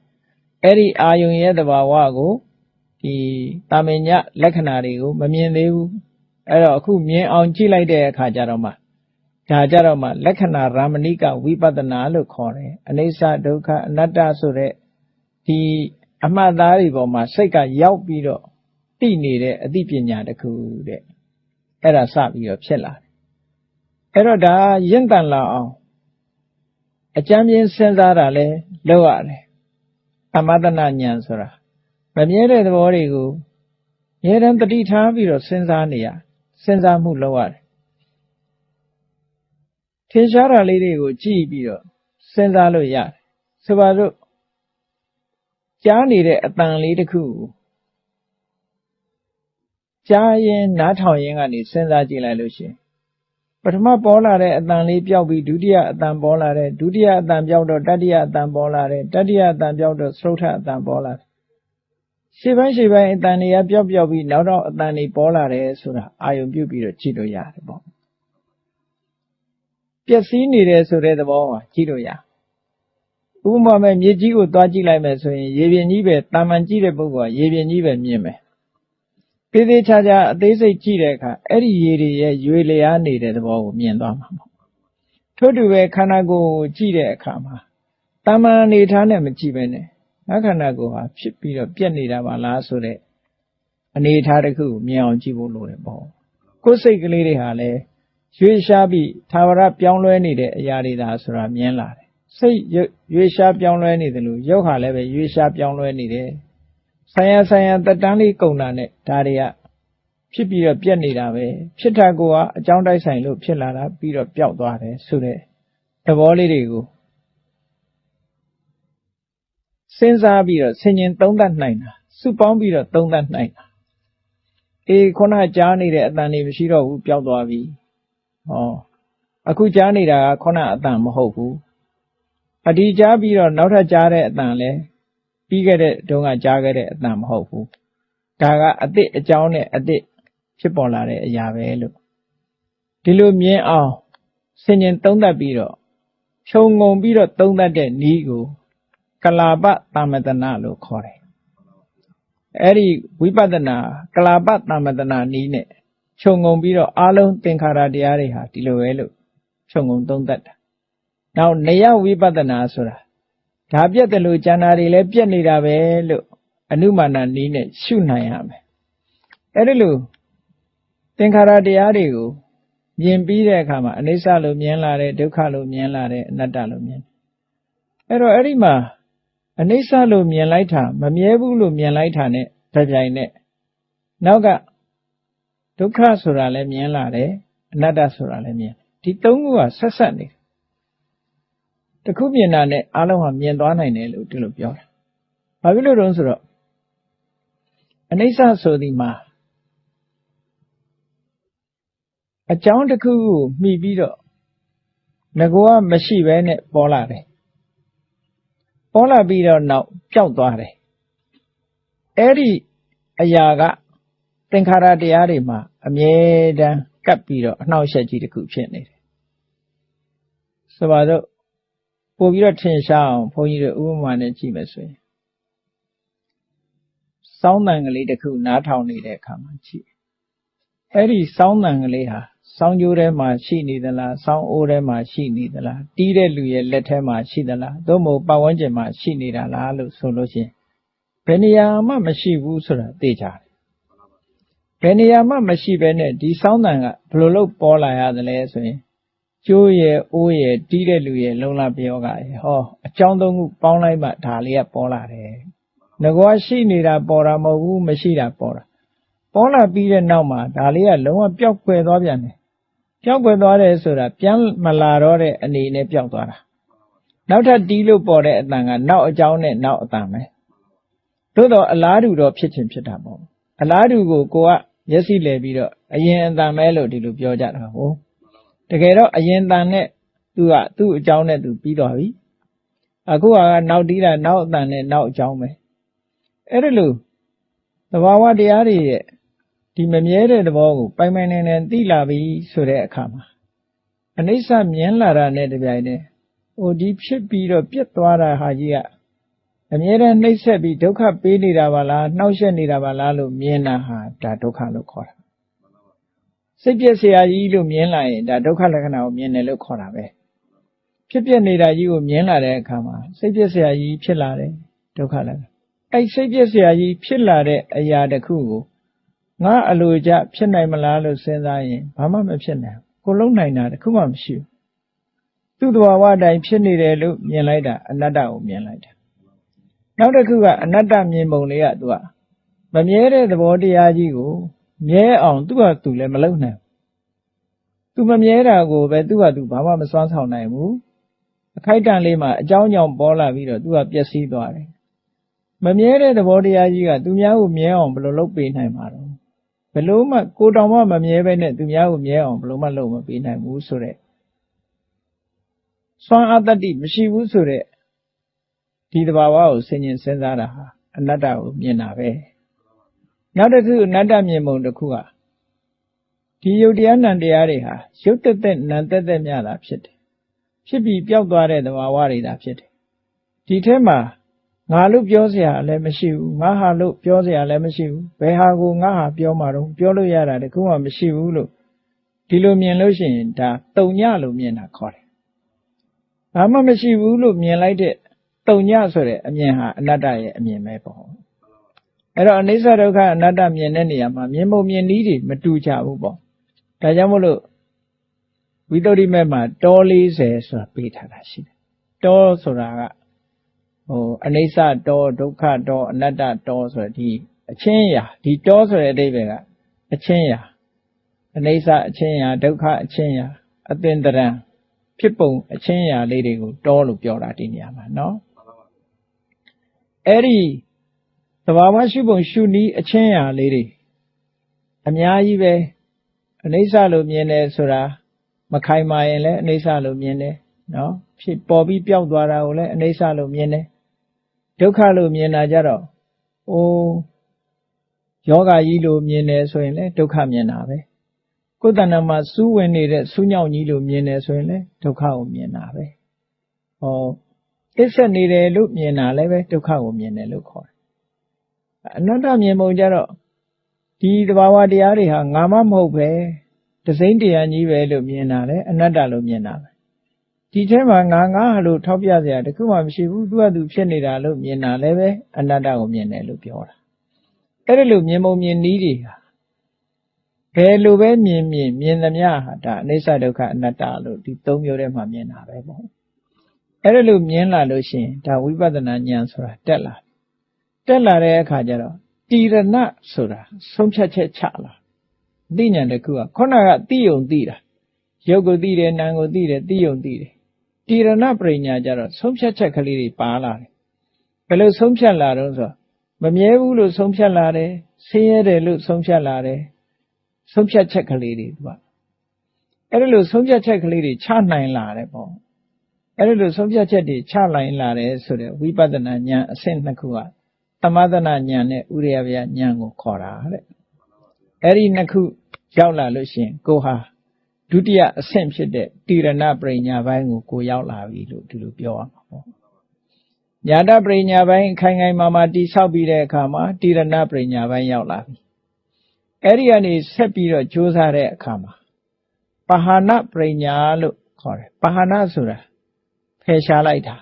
အဲ့ဒီအာယုံရဲ့သဘာဝကိုဒီတာမညလက္ခဏာတွေကိုမမြင်သေးဘူးအဲ့တော့အခုမြင်အောင်ကြည့်လိုက်တဲ့အခါကျတော့မှဒါကြတော့မှလက္ခဏာရာမဏိကဝိပဿနာလို့ခေါ်တယ်အနိစ္စဒုက္ခအနတ္တဆိုတဲ့ဒီအမှတ်သားတွေပေါ်မှာစိတ်ကရောက်ပြီးတော့သိနေတဲ့အသိပညာတစ်ခုတဲ့အဲ့ဒါစပြီးတော့ဖြစ်လာတယ်အဲ့တော့ဒါရင့်တန်လာအောင်အကျမ်းပြင်းစဉ်းစားတာလဲလုပ်ရတယ်သမထနာဉာဏ်ဆိုတာမမြဲတဲ့သဘောတွေကိုအများတတိထားပြီးတော့စဉ်းစားနေရစဉ်းစားမှုလုပ်ရတယ်ထင်ရှားတာလေးတွေကိုကြည့်ပြီးတော့စဉ်းစားလို့ရတယ်ဆိုပါစို့ကြားနေတဲ့အတန်လေးတစ်ခုကြားရင်နားထောင်ရင်ကနေစဉ်းစားကြည့်လိုက်လို့ရှိရင်ပထမပေါ်လာတဲ့အတန်လေးပြောက်ပြီးဒုတိယအတန်ပေါ်လာတယ်ဒုတိယအတန်ပြောက်တော့တတိယအတန်ပေါ်လာတယ်တတိယအတန်ပြောက်တော့သရုတ်ထအတန်ပေါ်လာတယ်ရှေ့ပိုင်းအတန်တွေကပြောက်ပြီးနောက်တော့အတန်တွေပေါ်လာတယ်ဆိုတာအာယုံပြုပြီးတော့ကြည့်လို့ရတယ်ပေါ့ပျက်စီးနေတယ်ဆိုတဲ့သဘောမှာကြည့်လို့ရဥပမာမဲ့မြေကြီးကိုသွားကြည့်လိုက်မယ်ဆိုရင်ရေပြင်ကြီးပဲတာမန်ကြည့်တဲ့ပုဂ္ဂိုလ်ကရေပြင်ကြီးပဲမြင်မယ်သေးသေးချာချာအသေးစိတ်ကြည့်တဲ့အခါအဲ့ဒီရေတွေရဲ့ရွေလျားနေတဲ့သဘောကိုမြင်သွားမှာပေါ့ထို့တူပဲခန္ဓာကိုယ်ကိုကြည့်တဲ့အခါမှာတာမန်အနေထားနဲ့မကြည့်ပဲနဲ့ငါခန္ဓာကိုယ်ဟာဖြစ်ပြီးတော့ပြက်နေတာပါလားဆိုတဲ့အနေထားတစ်ခုကိုမြင်အောင်ကြည့်ဖို့လိုတယ်ပေါ့ကိုယ်စိတ်ကလေးတွေဟာလည်းရွေးရှားပြီးသာဝရပြောင်းလဲနေတဲ့အရာတွေဒါဆိုတာမြင်လာတယ်စိတ်ရွေးရှားပြောင်းလဲနေတယ်လို့ရုပ်ဟာလည်းပဲရွေးရှားပြောင်းလဲနေတယ်ဆိုင်ရာတက်တန်းလေးကုန်တာနဲ့ဒါတွေကဖြစ်ပြီးတော့ပြက်နေတာပဲဖြစ်တာကအကြောင်းတိုက်ဆိုင်လို့ဖြစ်လာတာပြီးတော့ပျောက်သွားတယ်ဆိုတဲ့သဘောလေးတွေကိုစဉ်းစားပြီးတော့ဆင်ញင်သုံးသပ်နိုင်တာစုပေါင်းပြီးတော့သုံးသပ်နိုင်တာခုနကြားနေတဲ့အတန်တွေမရှိတော့ဘူးပျောက်သွားပြီအခုကြားနေတာကခုနအတန်မဟုတ်ဘူးအဒီကြားပြီးတော့နောက်ထပ်ကြားတဲ့အတန်လဲပြီးခဲ့တဲ့တုန်းကကြားခဲ့တဲ့အတန်မဟုတ်ဘူးဒါကအသစ်အကြောင်းနဲ့အသစ်ဖြစ်ပေါ်လာတဲ့အရာပဲလို့ဒီလိုမြင်အောင်ဆင်ញင်သုံးသပ်ပြီးတော့ဖြုံငုံပြီးတော့သုံးသပ်တဲ့နည်းကိုကလာပသမတနာလို့ခေါ်တယ်အဲ့ဒီဝိပဿနာကလာပသမတနာနည်းနဲ့ဖြုံငုံပြီးတော့အလုံးသင်္ခါရတရားတွေဟာဒီလိုပဲလို့ဖြုံငုံသုံးသပ်တာနောက်နေယဝိပဿနာဆိုတာဒါပြက်တယ်လို့ကျန်တာတွေလည်းပြက်နေတာပဲလို့အနုမာနနည်းနဲ့ရှုနိုင်ရမယ်အဲ့ဒီလိုသင်္ခါရတရားတွေကိုမြင်ပြီးတဲ့အခါမှာအနိစ္စလို့မြင်လာတယ်ဒုက္ခလို့မြင်လာတယ်အနတ္တလို့မြင်အဲ့တော့အဲ့ဒီမှာအနိစ္စလို့မြင်လိုက်တာမမြဲဘူးလို့မြင်လိုက်တာနဲ့တပြိုင်နက်နောက်ကဒုက္ခဆိုတာလည်းမြင်လာတယ်အနတ္တဆိုတာလည်းမြင်ဒီသုံးခုကဆက်ဆက်နေတယ်တခုမြင်တာနဲ့အားလုံးဟာမြင်သွားနိုင်တယ်လို့ဒီလိုပြောတာဘာဖြစ်လို့တုံးဆိုတော့အနိစ္စဆိုဒီမှာ အကြောင်းတစ်ခုကိုမှီပြီးတော့ငကောကမရှိဘဲနဲ့ပေါ်လာတယ်ပေါ်လာပြီးတော့နောက်ပျောက်သွားတယ်အဲ့ဒီအရာကသင်္ခါရတရားတွေမှာအမြဲတမ်းကပ်ပြီးတော့အနှောက်အယှက်ကြီးတစ်ခုဖြစ်နေတယ်ဆိုပါတော့ပို့ပြီးတော့ထင်ရှားအောင်ဘုန်းကြီးတို့ဥပမာနဲ့ကြည့်မယ်ဆိုရင်စောင်းတန်ကလေးတစ်ခုနားထောင်နေတဲ့အခါမှာကြည့်အဲ့ဒီစောင်းတန်ကလေးဟာစောင်းကြိုးထဲမှာရှိနေသလားစောင်းအိုးထဲမှာရှိနေသလားတီးတဲ့လူရဲ့လက်ထဲမှာရှိသလားသို့မဟုတ်ပတ်ဝန်းကျင်မှာရှိနေတာလားလို့ဆိုလို့ရှိရင်ဘယ်နေရာမှမရှိဘူးဆိုတာသိကြတယ်ဘယ်နေရာမှမရှိဘဲနဲ့ဒီစောင်းတန်ကဘယ်လိုလုပ်ပေါ်လာရသလဲဆိုရင်ကျိုးရဲ့အိုးရဲ့တီးတဲ့လူရဲ့လုံလပြောကရဲ့ဟောအကြောင်းသုံးခုပေါင်းလိုက်မှဒါလေးကပေါ်လာတယ်ငကောရှိနေတာပေါ်တာမဟုတ်ဘူးမရှိတာပေါ်တာပေါ်လာပြီးတဲ့နောက်မှာဒါလေးကလုံးဝပျောက်ကွယ်သွားပြန်တယ်ပျောက်ကွယ်သွားတယ်ဆိုတာပြန်မလာတော့တဲ့အနေနဲ့ပျောက်သွားတာနောက်ထပ်တီးလို့ပေါ်တဲ့အတန်ကနောက်အကြောင်းနဲ့နောက်အတန်ပဲသို့တော့အလားတူတော့ဖြစ်ချင်းဖြစ်တာပေါ့အလားတူကိုကမျက်စိလဲပြီးတော့အရင်အတန်ပဲလို့ဒီလိုပြောကြတာဟုတ်တကယ်တော့အရင်တန်နဲ့သူကသူ့အကြောင်းနဲ့သူပြီးသွားပြီအခုကနောက်တီးတာနောက်အတန်နဲ့နောက်အကြောင်းပဲအဲ့ဒါလို့သဘာဝတရားတွေရဲ့ဒီမမြဲတဲ့သဘောကိုပိုင်ပိုင်နိုင်နိုင်သိလာပြီဆိုတဲ့အခါမှာအနိစ္စမြင်လာတာနဲ့တပြိုင်တည်းဒီဖြစ်ပြီးတော့ပြတ်သွားတာဟာကြီးကအမြဲတမ်းနှိမ့်ဆက်ပြီးဒုက္ခပေးနေတာပါလားနှောက်ယှက်နေတာပါလားလို့မြင်တာဟာဒါဒုက္ခလို့ခေါ်တာစိတ်ပြည့်စရာကြီးလို့မြင်လာရင်ဒါဒုက္ခလက္ခဏာကိုမြင်တယ်လို့ခေါ်တာပဲဖြစ်ပြနေတာကြီးကိုမြင်လာတဲ့အခါမှာစိတ်ပြည့်စရာကြီးဖြစ်လာတယ်ဒုက္ခလက္ခဏာအဲ့စိတ်ပြည့်စရာကြီးဖြစ်လာတဲ့အရာတစ်ခုကိုငါအလိုကျဖြစ်နိုင်မလားလို့စဉ်းစားရင်ဘာမှမဖြစ်နိုင်ဘူးကိုလုံးနိုင်တာတစ်ခုမှမရှိဘူးသူ့သဘာဝအတိုင်းဖြစ်နေတယ်လို့မြင်လိုက်တာအနတ္တကိုမြင်လိုက်တာနောက်တစ်ခုကအနတ္တမြင်ပုံလေးကသူကမမြဲတဲ့သဘောတရားကြီးကိုမြဲအောင်သူ့ဟာသူလည်းမလုပ်နိုင်ဘူးသူမမြဲတာကိုပဲသူ့ဟာသူဘာမှမစွမ်းဆောင်နိုင်ဘူးအခိုက်အတန့်လေးမှာအကြောင်းကြောင့်ပေါ်လာပြီးတော့သူကပျက်စီးသွားတယ်မမြဲတဲ့သဘောတရားကြီးကသူများကိုမြဲအောင်ဘယ်လိုလုပ်ပေးနိုင်မှာတော့ဘယ်လိုမှကိုတောင်မှမမြဲပဲနဲ့သူများကိုမြဲအောင်ဘယ်လိုမှလုပ်မပေးနိုင်ဘူးဆိုတဲ့စွမ်းအားတတ္တိမရှိဘူးဆိုတဲ့ဒီသဘာဝကိုဆင်ញင်စဉ်းစားတာဟာအနတ္တကိုမြင်တာပဲနောက်တစ်ခုအနတ္တမြင်ပုံတစ်ခုကဒီယုတ်တရားနံတရားတွေဟာရုပ်တက်တက်နံတက်တက်များတာဖြစ်တယ်ဖြစ်ပြီးပျောက်သွားတဲ့သဘာဝတွေသာဖြစ်တယ်ဒီထဲမှာငါလို့ပြောစရာလည်းမရှိဘူးငါဟာလို့ပြောစရာလည်းမရှိဘူးဘယ်ဟာကိုငါဟာပြောမှာတော့ပြောလို့ရတာတခုမှမရှိဘူးလို့ဒီလိုမြင်လို့ရှိရင်ဒါတုံညလို့မြင်တာခေါ်တယ်ဘာမှမရှိဘူးလို့မြင်လိုက်တဲ့တုံညဆိုတဲ့အမြင်ဟာအနတ္တရဲ့အမြင်ပဲပေါ့အဲ့တော့အနိစ္စဒုက္ခအနတ္တမြင်တဲ့နေရာမှာမြင်ပုံမြင်နည်းတွေမတူကြဘူးပေါ့ဒါကြောင့်မို့လို့ဝိသုဒ္ဓိမဲ့မှာတော40ဆိုတာပေးထားတာရှိတယ်တောဆိုတာကအနိစ္စတောဒုက္ခတောအနတ္တတောဆိုတဲ့ဒီအချင်းရာဒီတောဆိုတဲ့အဓိပ္ပာယ်ကအချင်းရာအနိစ္စအချင်းရာဒုက္ခအချင်းရာအသင်္တရံဖြစ်ပုံအချင်းရာလေးတွေကိုတောလို့ပြောတာဒီနေရာမှာနော်အဲ့ဒီသဘာဝရှုပုံရှုနည်းအချင်းရာလေးတွေအများကြီးပဲအနိစ္စလို့မြင်တယ်ဆိုတာမခိုင်မာရင်လည်းအနိစ္စလို့မြင်တယ်နော်ဖြစ်ပေါ်ပြီးပျောက်သွားတာကိုလည်းအနိစ္စလို့မြင်တယ်ဒုက္ခလို့မြင်တာကြတော့ယောဂကြီးလို့မြင်တယ်ဆိုရင်လည်းဒုက္ခမြင်တာပဲကိုယ်တဏ္ဍာမှာစူးဝင်နေတဲ့စူးညောင်ကြီးလို့မြင်တယ်ဆိုရင်လည်းဒုက္ခကိုမြင်တာပဲအစ္ဆက်နေတယ်လို့မြင်တာလည်းပဲဒုက္ခကိုမြင်တယ်လို့ခေါ်တယ်အနတ္တမြင်ပုံကြတော့ဒီသဘာဝတရားတွေဟာငါမှမဟုတ်ပဲတစိမ့်တရားကြီးပဲလို့မြင်တာလေအနတ္တလို့မြင်တာပဲဒီထဲမှာငါဟာလို့ထောက်ပြစရာတခုမှမရှိဘူးသူကသူဖြစ်နေတာလို့မြင်တာလည်းပဲအနတ္တကိုမြင်တယ်လို့ပြောတာအဲ့ဒါလို့မြင်ပုံမြင်နည်းတွေဟာဘယ်လိုပဲမြင်သမျှဟာဒါအနိစ္စဒုက္ခအနတ္တလို့ဒီသုံးမျိုးထဲမှာမြင်တာပဲပေါ့အဲ့ဒါလို့မြင်လာလို့ရှိရင်ဒါဝိပဿနာဉာဏ်ဆိုတာတက်လာတဲ့အခါကျတော့တိရဏဆိုတာဆုံးဖြတ်ချက်ချလာအသိဉာဏ်တစ်ခုကခုနကသိယုံသိတာရုပ်ကိုသိတယ်နာမ်ကိုသိတယ်သိယုံသိတယ်တိရဏပရိညာကျတော့ဆုံးဖြတ်ချက်ကလေးတွေပါလာတယ်ဘယ်လိုဆုံးဖြတ်လာတော့ဆိုမမြဲဘူးလို့ဆုံးဖြတ်လာတယ်ဆင်းရဲတယ်လို့ဆုံးဖြတ်လာတယ်ဆုံးဖြတ်ချက်ကလေးတွေသူက အဲ့ဒီလိုဆုံးဖြတ်ချက်ကလေးတွေချနိုင်လာတယ်ပေါ့အဲ့ဒီလိုဆုံးဖြတ်ချက်တွေချနိုင်လာတယ်ဆိုတဲ့ဝိပဿနာဉာဏ်အဆင့်နှစ်ခုကသမသနာဉာဏ်နဲ့ဥရိယဗျာဉာဏ်ကိုခေါ်တာတဲ့အဲ့ဒီနှစ်ခုရောက်လာလို့ရှိရင်ကိုဟာဒုတိယအဆင့်ဖြစ်တဲ့တိရဏပရိညာပိုင်းကိုရောက်လာပြီလို့ဒီလိုပြောရမှာပေါ့ညာတပရိညာပိုင်းခိုင်ခိုင်မာမာတိဆောက်ပြီးတဲ့အခါမှာတိရဏပရိညာပိုင်းရောက်လာပြီအဲ့ဒီကနေဆက်ပြီးတော့ကြိုးစားတဲ့အခါမှာပဟာနပရိညာလို့ခေါ်တယ်ပဟာနဆိုတာဖယ်ရှားလိုက်တာ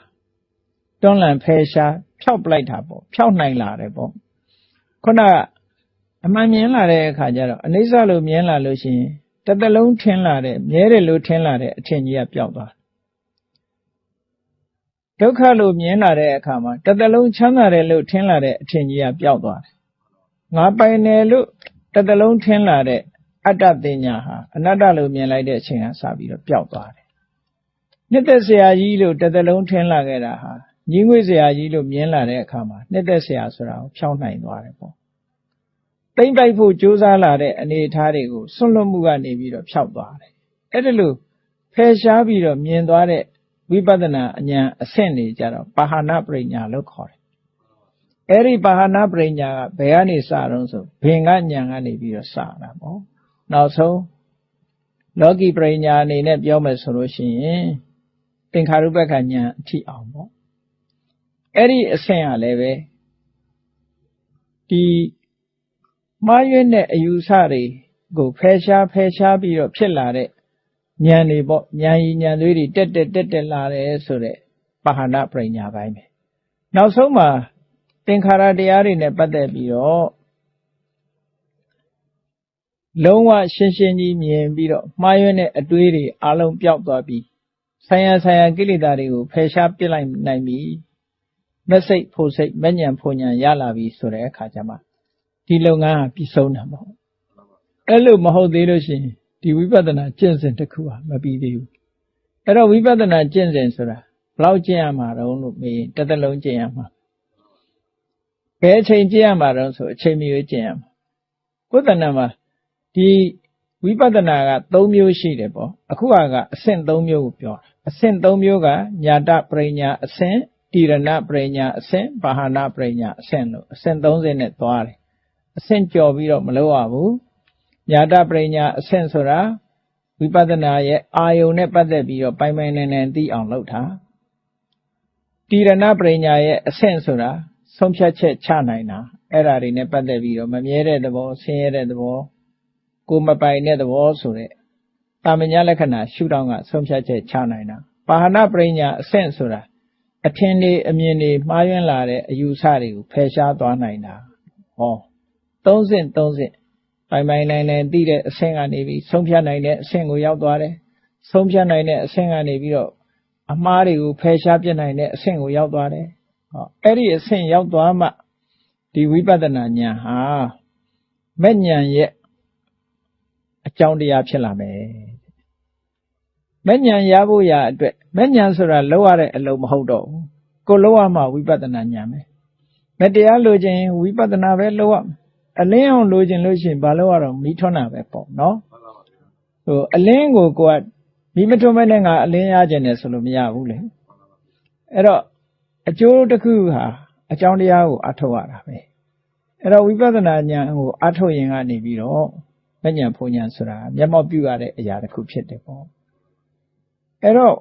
တွန်းလှန်ဖယ်ရှားဖြောက်ပလိုက်တာပေါ့ဖြောက်နိုင်လာတယ်ပေါ့ခုနကအမှန်မြင်လာတဲ့အခါကျတော့အနိစ္စလို့မြင်လာလို့ရှိရင်တစ်သလုံးထင်လာတဲ့မြဲတယ်လို့ထင်လာတဲ့အထင်ကြီးကပျောက်သွားဒုက္ခလို့မြင်လာတဲ့အခါမှာတစ်သလုံးချမ်းသာတယ်လို့ထင်လာတဲ့အထင်ကြီးကပျောက်သွားတယ်ငါပိုင်တယ်လို့တစ်သလုံးထင်လာတဲ့အတ္တပညာဟာအနတ္တလို့မြင်လိုက်တဲ့အချိန်ကစပြီးတော့ပျောက်သွားတယ်နှစ်သက်စရာကြီးလို့တစ်သလုံးထင်လာခဲ့တာဟာညီငွေ့စရာကြီးလို့မြင်လာတဲ့အခါမှာနှစ်သက်စရာဆိုတာကိုဖြောင်းနိုင်သွားတယ်ပေါ့တိမ့်ပိုက်ဖို့ကြိုးစားလာတဲ့အနေအထားတွေကိုစွန့်လွတ်မှုကနေပြီးတော့ဖြောက်သွားတယ်အဲ့ဒါလို့ဖယ်ရှားပြီးတော့မြင်သွားတဲ့ဝိပဿနာဉာဏ်အဆင့်တွေကြတော့ပါဟနပရိညာလို့ခေါ်တယ်အဲ့ဒီပါဟနပရိညာကဘယ်ကနေစတော့ဆိုဘင်္ဂဉာဏ်ကနေပြီးတော့စတာပေါ့နောက်ဆုံးလောကီပရိညာအနေနဲ့ပြောမယ်ဆိုလို့ရှိရင်သင်္ခါရုပ္ပကဉာဏ်အထိအောင်ပေါ့အဲ့ဒီအဆင့်ကလည်းပဲဒီမှားယွင်းတဲ့အယူဆတွေကိုဖယ်ရှားပြီးတော့ဖြစ်လာတဲ့ဉာဏ်တွေပေါ့ဉာဏ်ရည်ဉာဏ်သွေးတွေတက်လာတယ်ဆိုတဲ့ပါဟနပရိညာပိုင်းပဲနောက်ဆုံးမှာသင်္ခါရတရားတွေနဲ့ပတ်သက်ပြီးတော့လုံးဝရှင်းကြီးမြင်ပြီးတော့မှားယွင်းတဲ့အတွေးတွေအလုံးပျောက်သွားပြီးဆိုင်ရာကိလေသာတွေကိုဖယ်ရှားပစ်လိုက်နိုင်ပြီမက်စိတ်ဖို့စိတ်မဉဏ်ဖို့ဉဏ်ရလာပြီဆိုတဲ့အခါကျမှဒီလုပ်ငန်းဟာပြီးဆုံးတာမဟုတ်အဲ့လိုမဟုတ်သေးလို့ရှိရင်ဒီဝိပဿနာကျင့်စဉ်တစ်ခုဟာမပြီးသေးဘူးအဲ့တော့ဝိပဿနာကျင့်စဉ်ဆိုတာဘယ်လောက်ကျင့်ရမှာတုံးလို့မေးရင်တစ်သက်လုံးကျင့်ရမှာဘယ်အချိန်ကျင့်ရမှာတုံးဆိုအချိန်မရွေးကျင့်ရမှာကိုယ်တဏ္ဍာမှာဒီဝိပဿနာက၃မျိုးရှိတယ်ပေါ့အခုကအဆင့်၃မျိုးကိုပြောတာအဆင့်၃မျိုးကညာတပရိညာအဆင့်တိရဏပရိညာအဆင့်ပါဟနပရိညာအဆင့်လို့အဆင့်30နဲ့သွားတယ်အဆင့်ကျော်ပြီးတော့မလုပ်ရဘူးညာတပရိညာအဆင့်ဆိုတာဝိပဿနာရဲ့အာယုန်နဲ့ပတ်သက်ပြီးတော့ပိုင်နိုင်သိအောင်လုပ်တာတိရဏပရိညာရဲ့အဆင့်ဆိုတာဆုံးဖြတ်ချက်ချနိုင်တာအဲ့ဒါတွေနဲ့ပတ်သက်ပြီးတော့မမြဲတဲ့သဘောဆင်းရဲတဲ့သဘောကိုမပိုင်တဲ့သဘောဆိုတဲ့တာမညာလက္ခဏာရှုထောင့်ကဆုံးဖြတ်ချက်ချနိုင်တာပါဟနပရိညာအဆင့်ဆိုတာအထင်တွေအမြင်တွေမှားယွင်းလာတဲ့အယူဆတွေကိုဖယ်ရှားသွားနိုင်တာဟောသုံးဆင့်ပိုင်နိုင်သိတဲ့အဆင့်ကနေပြီးဆုံးဖြတ်နိုင်တဲ့အဆင့်ကိုရောက်သွားတယ်ဆုံးဖြတ်နိုင်တဲ့အဆင့်ကနေပြီးတော့အမှားတွေကိုဖယ်ရှားပြနိုင်တဲ့အဆင့်ကိုရောက်သွားတယ်ဟောအဲ့ဒီအဆင့်ရောက်သွားမှဒီဝိပဿနာဉာဏ်ဟာမဲ့ဉာဏ်ရဲ့အကြောင်းတရားဖြစ်လာမယ်မဲ့ဉာဏ်ရဖို့ရာအတွက်မဲ့ဉာဏ်ဆိုတာလောက်ရတဲ့အလုပ်မဟုတ်တော့ဘူးကိုလောက်ရမှဝိပဿနာဉာဏ်ပဲမဲ့တရားလိုချင်ဝိပဿနာပဲလောက်ရအလင်းအောင်လိုချင်လို့ရှိရင်ဘာလို့ရတော့မိထွန်းတာပဲပေါ့နော်ဟိုအလင်းကိုကမိမထွန်းမဲနဲ့ငါအလင်းရခြင်းနဲ့ဆိုလို့မရဘူးလေအဲ့တော့အကျိုးတစ်ခုဟာအကြောင်းတရားကိုအထောက်ရတာပဲအဲ့တော့ဝိပဿနာဉာဏ်ကိုအထောက်ရင်ကနေပြီးတော့မဉဏ်ဖုန်ဉဏ်ဆိုတာမျက်မှောက်ပြုရတဲ့အရာတစ်ခုဖြစ်တယ်ပေါ့အဲ့တော့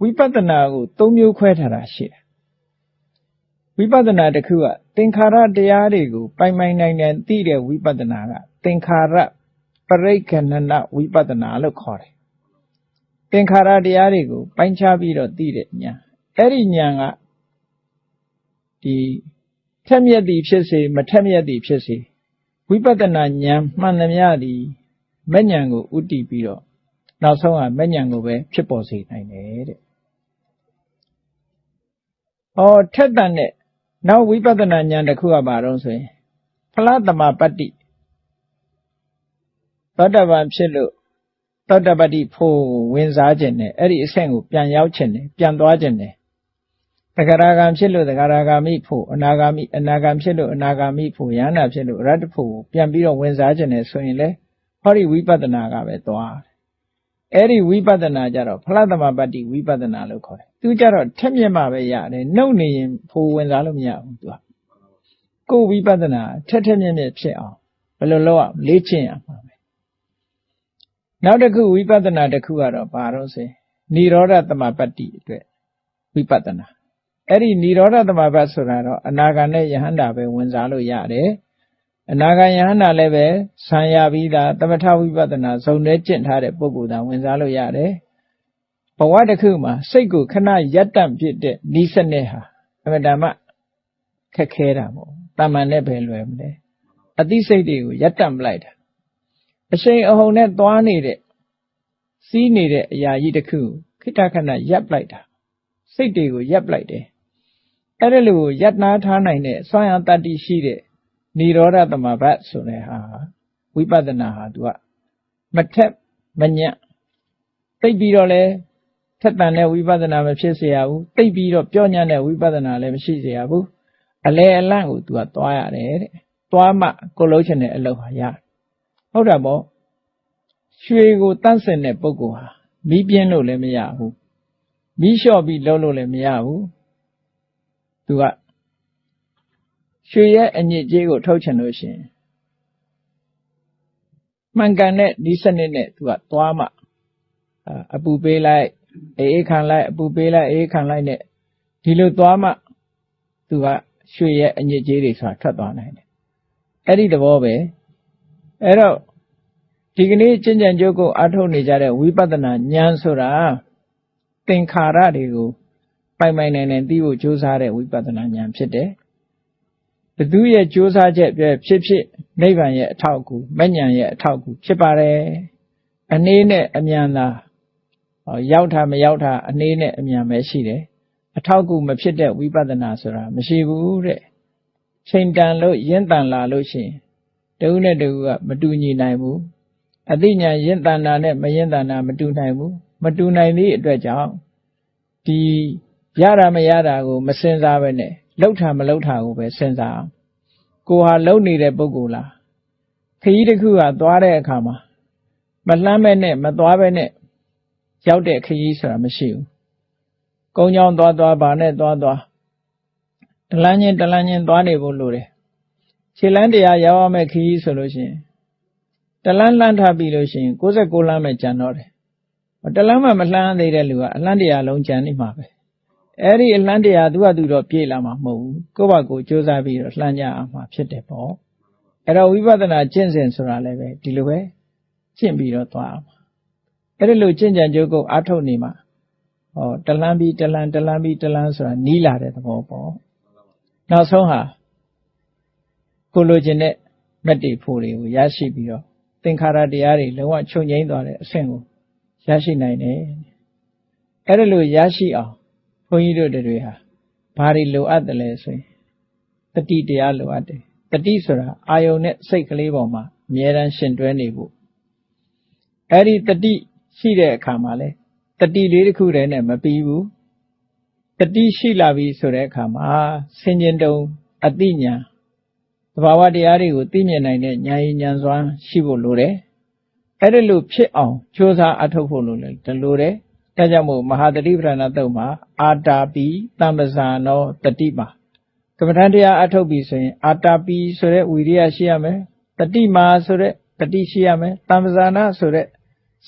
ဝိပဿနာကို၃မျိုးခွဲထားတာရှိတယ်ဝိပဿနာတစ်ခုကသင်္ခါရတရားတွေကိုပိုင်နိုင်သိတဲ့ဝိပဿနာကသင်္ခါရပရိက္ခဏနဝိပဿနာလို့ခေါ်တယ်သင်္ခါရတရားတွေကိုပိုင်းခြားပြီးတော့သိတဲ့ဉာဏ်အဲ့ဒီဉာဏ်ကဒီထက်မြက်သည်ဖြစ်စေမထက်မြက်သည်ဖြစ်စေဝိပဿနာဉာဏ်မှန်သမျှသည်မဲ့ဉာဏ်ကိုဥတည်ပြီးတော့နောက်ဆုံးကမဲ့ဉာဏ်ကိုပဲဖြစ်ပေါ်စေနိုင်တယ်တဲ့ဟောထက်တန်တဲ့နောက်ဝိပဿနာဉာဏ်တစ်ခုကဘာတော့ဆိုရင်ဖလားသမပတ္တိသောတပန်ဖြစ်လို့သောတပတ္တိဖို့ဝင်စားခြင်းနဲ့အဲ့ဒီအဆင့်ကိုပြန်ရောက်ခြင်းနဲ့ပြန်သွားခြင်းနဲ့သဂရဂံဖြစ်လို့သဂရဂါမိဖို့အနာဂါမဖြစ်လို့အနာဂါမိဖို့ယန္တာဖြစ်လို့ရတ္တဖို့ပြန်ပြီးတော့ဝင်စားခြင်းနဲ့ဆိုရင်လေဟောဒီဝိပဿနာကပဲသွားတယ် Eri Vipadana Jaro, Palathamapati Vipadana Loco. Tu Jaro, Temyama Vaya, no name for when Zalumia. Go Vipadana, Tetemia Chea, Beloloa, Lichin. Now the Ku Vipadana the Kuara, Barose, Nirora Tamapati, Vipadana. Eri Nirora Tamabasura, Anagane Yahanda, when Zalo Yade. Anagayana leve, Sanya Vida, Tamata Vipadana, so legend had a Boguda, when Zalo Yade. But what a Kuma, Segu, Kana Yatam Pit, Nisaneha, Amadama, Kakeramo, Tamanebelwemde. At this idea, Yatam light. A shay a whole net doan needed. See needed, ya yitaku, Kitakana yap light. Say degu yap light. Erelu yatna tanine, Sayan Tati sheeted. Nirora Tamabat Suneha, Vipadana Dua. Matep, Manya. They beat ole, Tetane Vipadana Machisiabu, they beat up Jonian Vipadana Lemchisiabu, a lay a langu to a toya, Toama, Colotian Elohaya. Hodabo, Shuego Tansene Pogoha, Bibiano Lemiahu, Bisho be Lolo Lemiahu, Dua. Shuya and ye jago touching ocean. Manganet, listening to a toama. A bube like a can like a bube like a can like it. Tilo toama to a shuya and ye jadis are cut on it. Eddie the Bobe. Ero Tigani Chin and Joko Ato Nijare, Vipadana, Nyansura. Think Karadigo. By my name and Dio Josare, Vipadana Nyam Chete. The do ye Josa jet, chip, Navan yet Tauku, Manyan yet Tauku, Chipare, a nene Amiana, or Yauta Mayauta, a nene Amia Meshide, a Tauku Mapchete, Vipadana Sura, Meshibu, Saint Dan Lo, Yentan La Loshi, Dune do Maduni Naimu, Adina Yentana, Mayentana, Madunaimu, Madunai Dredja, the Yara Mayada, Masenza Vene. Lota Malota over Senza. Go a lonely de Bogula. Kaidakua, Dware Kama. Malamene, Madwabene. Yaude Kayisa, Mashu. Go yon Dwa Barnet Dwa. Delanyan, Dwane Bolure. Chilandia Yawame Key solution. The landland habitation goes a golame janore. But the lama Malan de Lua, Landia Long Jani Mabe. Eri Landia do Pielama Mo, Gobago, Josabi, Lanya, Pchetepo. Era Vivadana Jensen Suraleve, Dilue, Chimbiro Toam. Erelu Chinjan Jogo Atonima, or Talambi, Sura, Nila at the Popo. Now Soha Cologene, Meti Puri, Yashi Biro, Tinkara Diari, Loa Chunyan or Sengu, Yashi Nine. Erelu Yashi ah. Poido de Reha, Pari lo at the lesson. The tea de alo at the Tisura, Ionet Sakeliboma, Mieran Shentwenibu. Eri the tea, she de Kamale, the tea Liricuren and Mapibu. The tea she lavi Sure Kama, Sinjendo, Adinia. The Vawadiari with Tinian and Yainyanzwan, Shivo Lure. Erelu Pit on, Chosa Atopolo, the Lure. Tajamu Mahadribra Natoma, Atapi, Tamazano, Tatima. Kamatandia Atobi saying, Atapi Sure, Wiria Shiame, Tatima Sure, Tatishiame, Tamazana Sure,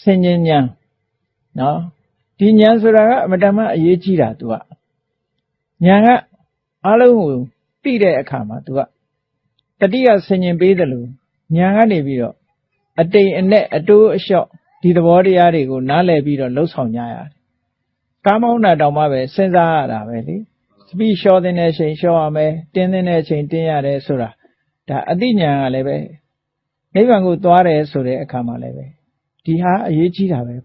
Senyan. No? Tinyan Sura, Madama Yechira Tua. Nyanga, Alu, Pide Akama Tua. Tatia Senyan Bedalu, Nyanga Nebiro. A day and net, a two a shot. Did the body arigo, Nale Bido, Los Honya. Come on, Adamabe, Senza, really. Be short in a chain, show me, 10 in a chain, Tia Sura. The Adinia leve. Never go to Are Sure, Kama leve. Tiha, Yichi have.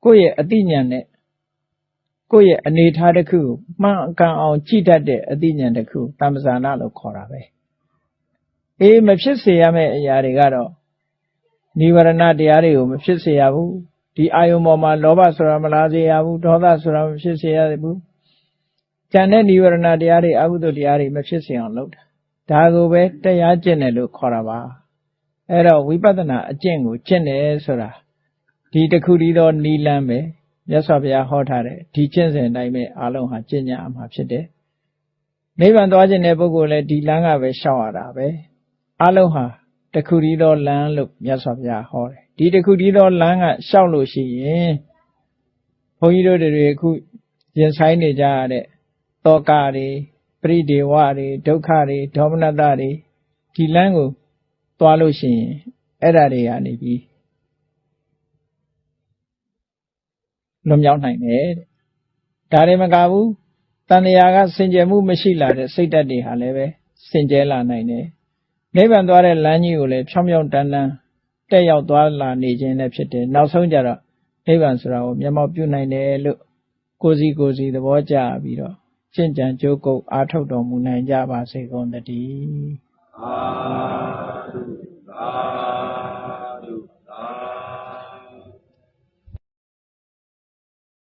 Goye Adinian. Goye, a neat had a coup. Man can on cheetah de Adinian the coup, Tamazana lo Corabe. Eh, Mepsiame Yarigado. Nivarana diario, Mepsiabu, the Ayomoma, Loba Suramalazi Abu, Toda Suram Shisiabu. Janet Nivarana diari, Abu diari, Mepsian load. Dagobe, Tayagenelu Koraba. Era Vipadana, a Jengu, Chene Sura. ဒီတစ်ခုတည်းသောနီလန်းပဲမြတ်စွာဘုရားဟောထားတယ်ဒီကျင့်စဉ်အတိုင်းပဲအားလုံးဟာကျင့်ကြရမှာဖြစ်တယ်နိဗ္ဗာန်သွားခြင်းတဲ့ပုဂ္ဂိုလ်လည်းဒီလမ်းကပဲရှောက်ရတာပဲအားလုံးဟာတစ်ခုတည်းသောလမ်းလို့မြတ်စွာဘုရားဟောတယ်ဒီတစ်ခုတည်းသောလမ်းကရှောက်လို့ရှိရင်ဘုန်းကြီးတို့တွေအခုရင်ဆိုင်နေကြရတဲ့တောကတွေပရိဒေဝတွေဒုက္ခတွေဒေါမနတတွေဒီလမ်းကိုသွားလို့ရှိရင်အဲ့ဒါတွေကနေပြီးလွန်မြောက်နိုင်တယ်တဲ့ဒါတွေမကဘူးတဏှာကစင်ကြယ်မှုမရှိလာတဲ့စိတ်ဓာတ်တွေဟာလည်းပဲစင်ကြယ်လာနိုင်တယ်နိဗ္ဗာန်သွားတဲ့လမ်းကြီးကိုလည်းဖြောင်းဖြောင်းတန်းတန်းတက်ရောက်သွားလာနေခြင်းနဲ့ဖြစ်တယ်နောက်ဆုံးကြတော့နိဗ္ဗာန်ဆိုတာကိုမျက်မှောက်ပြုနိုင်တယ်လို့ကိုယ်စီသဘောကျပြီးတော့ကျင့်ကြံကြိုးကုပ်အားထုတ်တော်မူနိုင်ကြပါစေကုန်သတည်း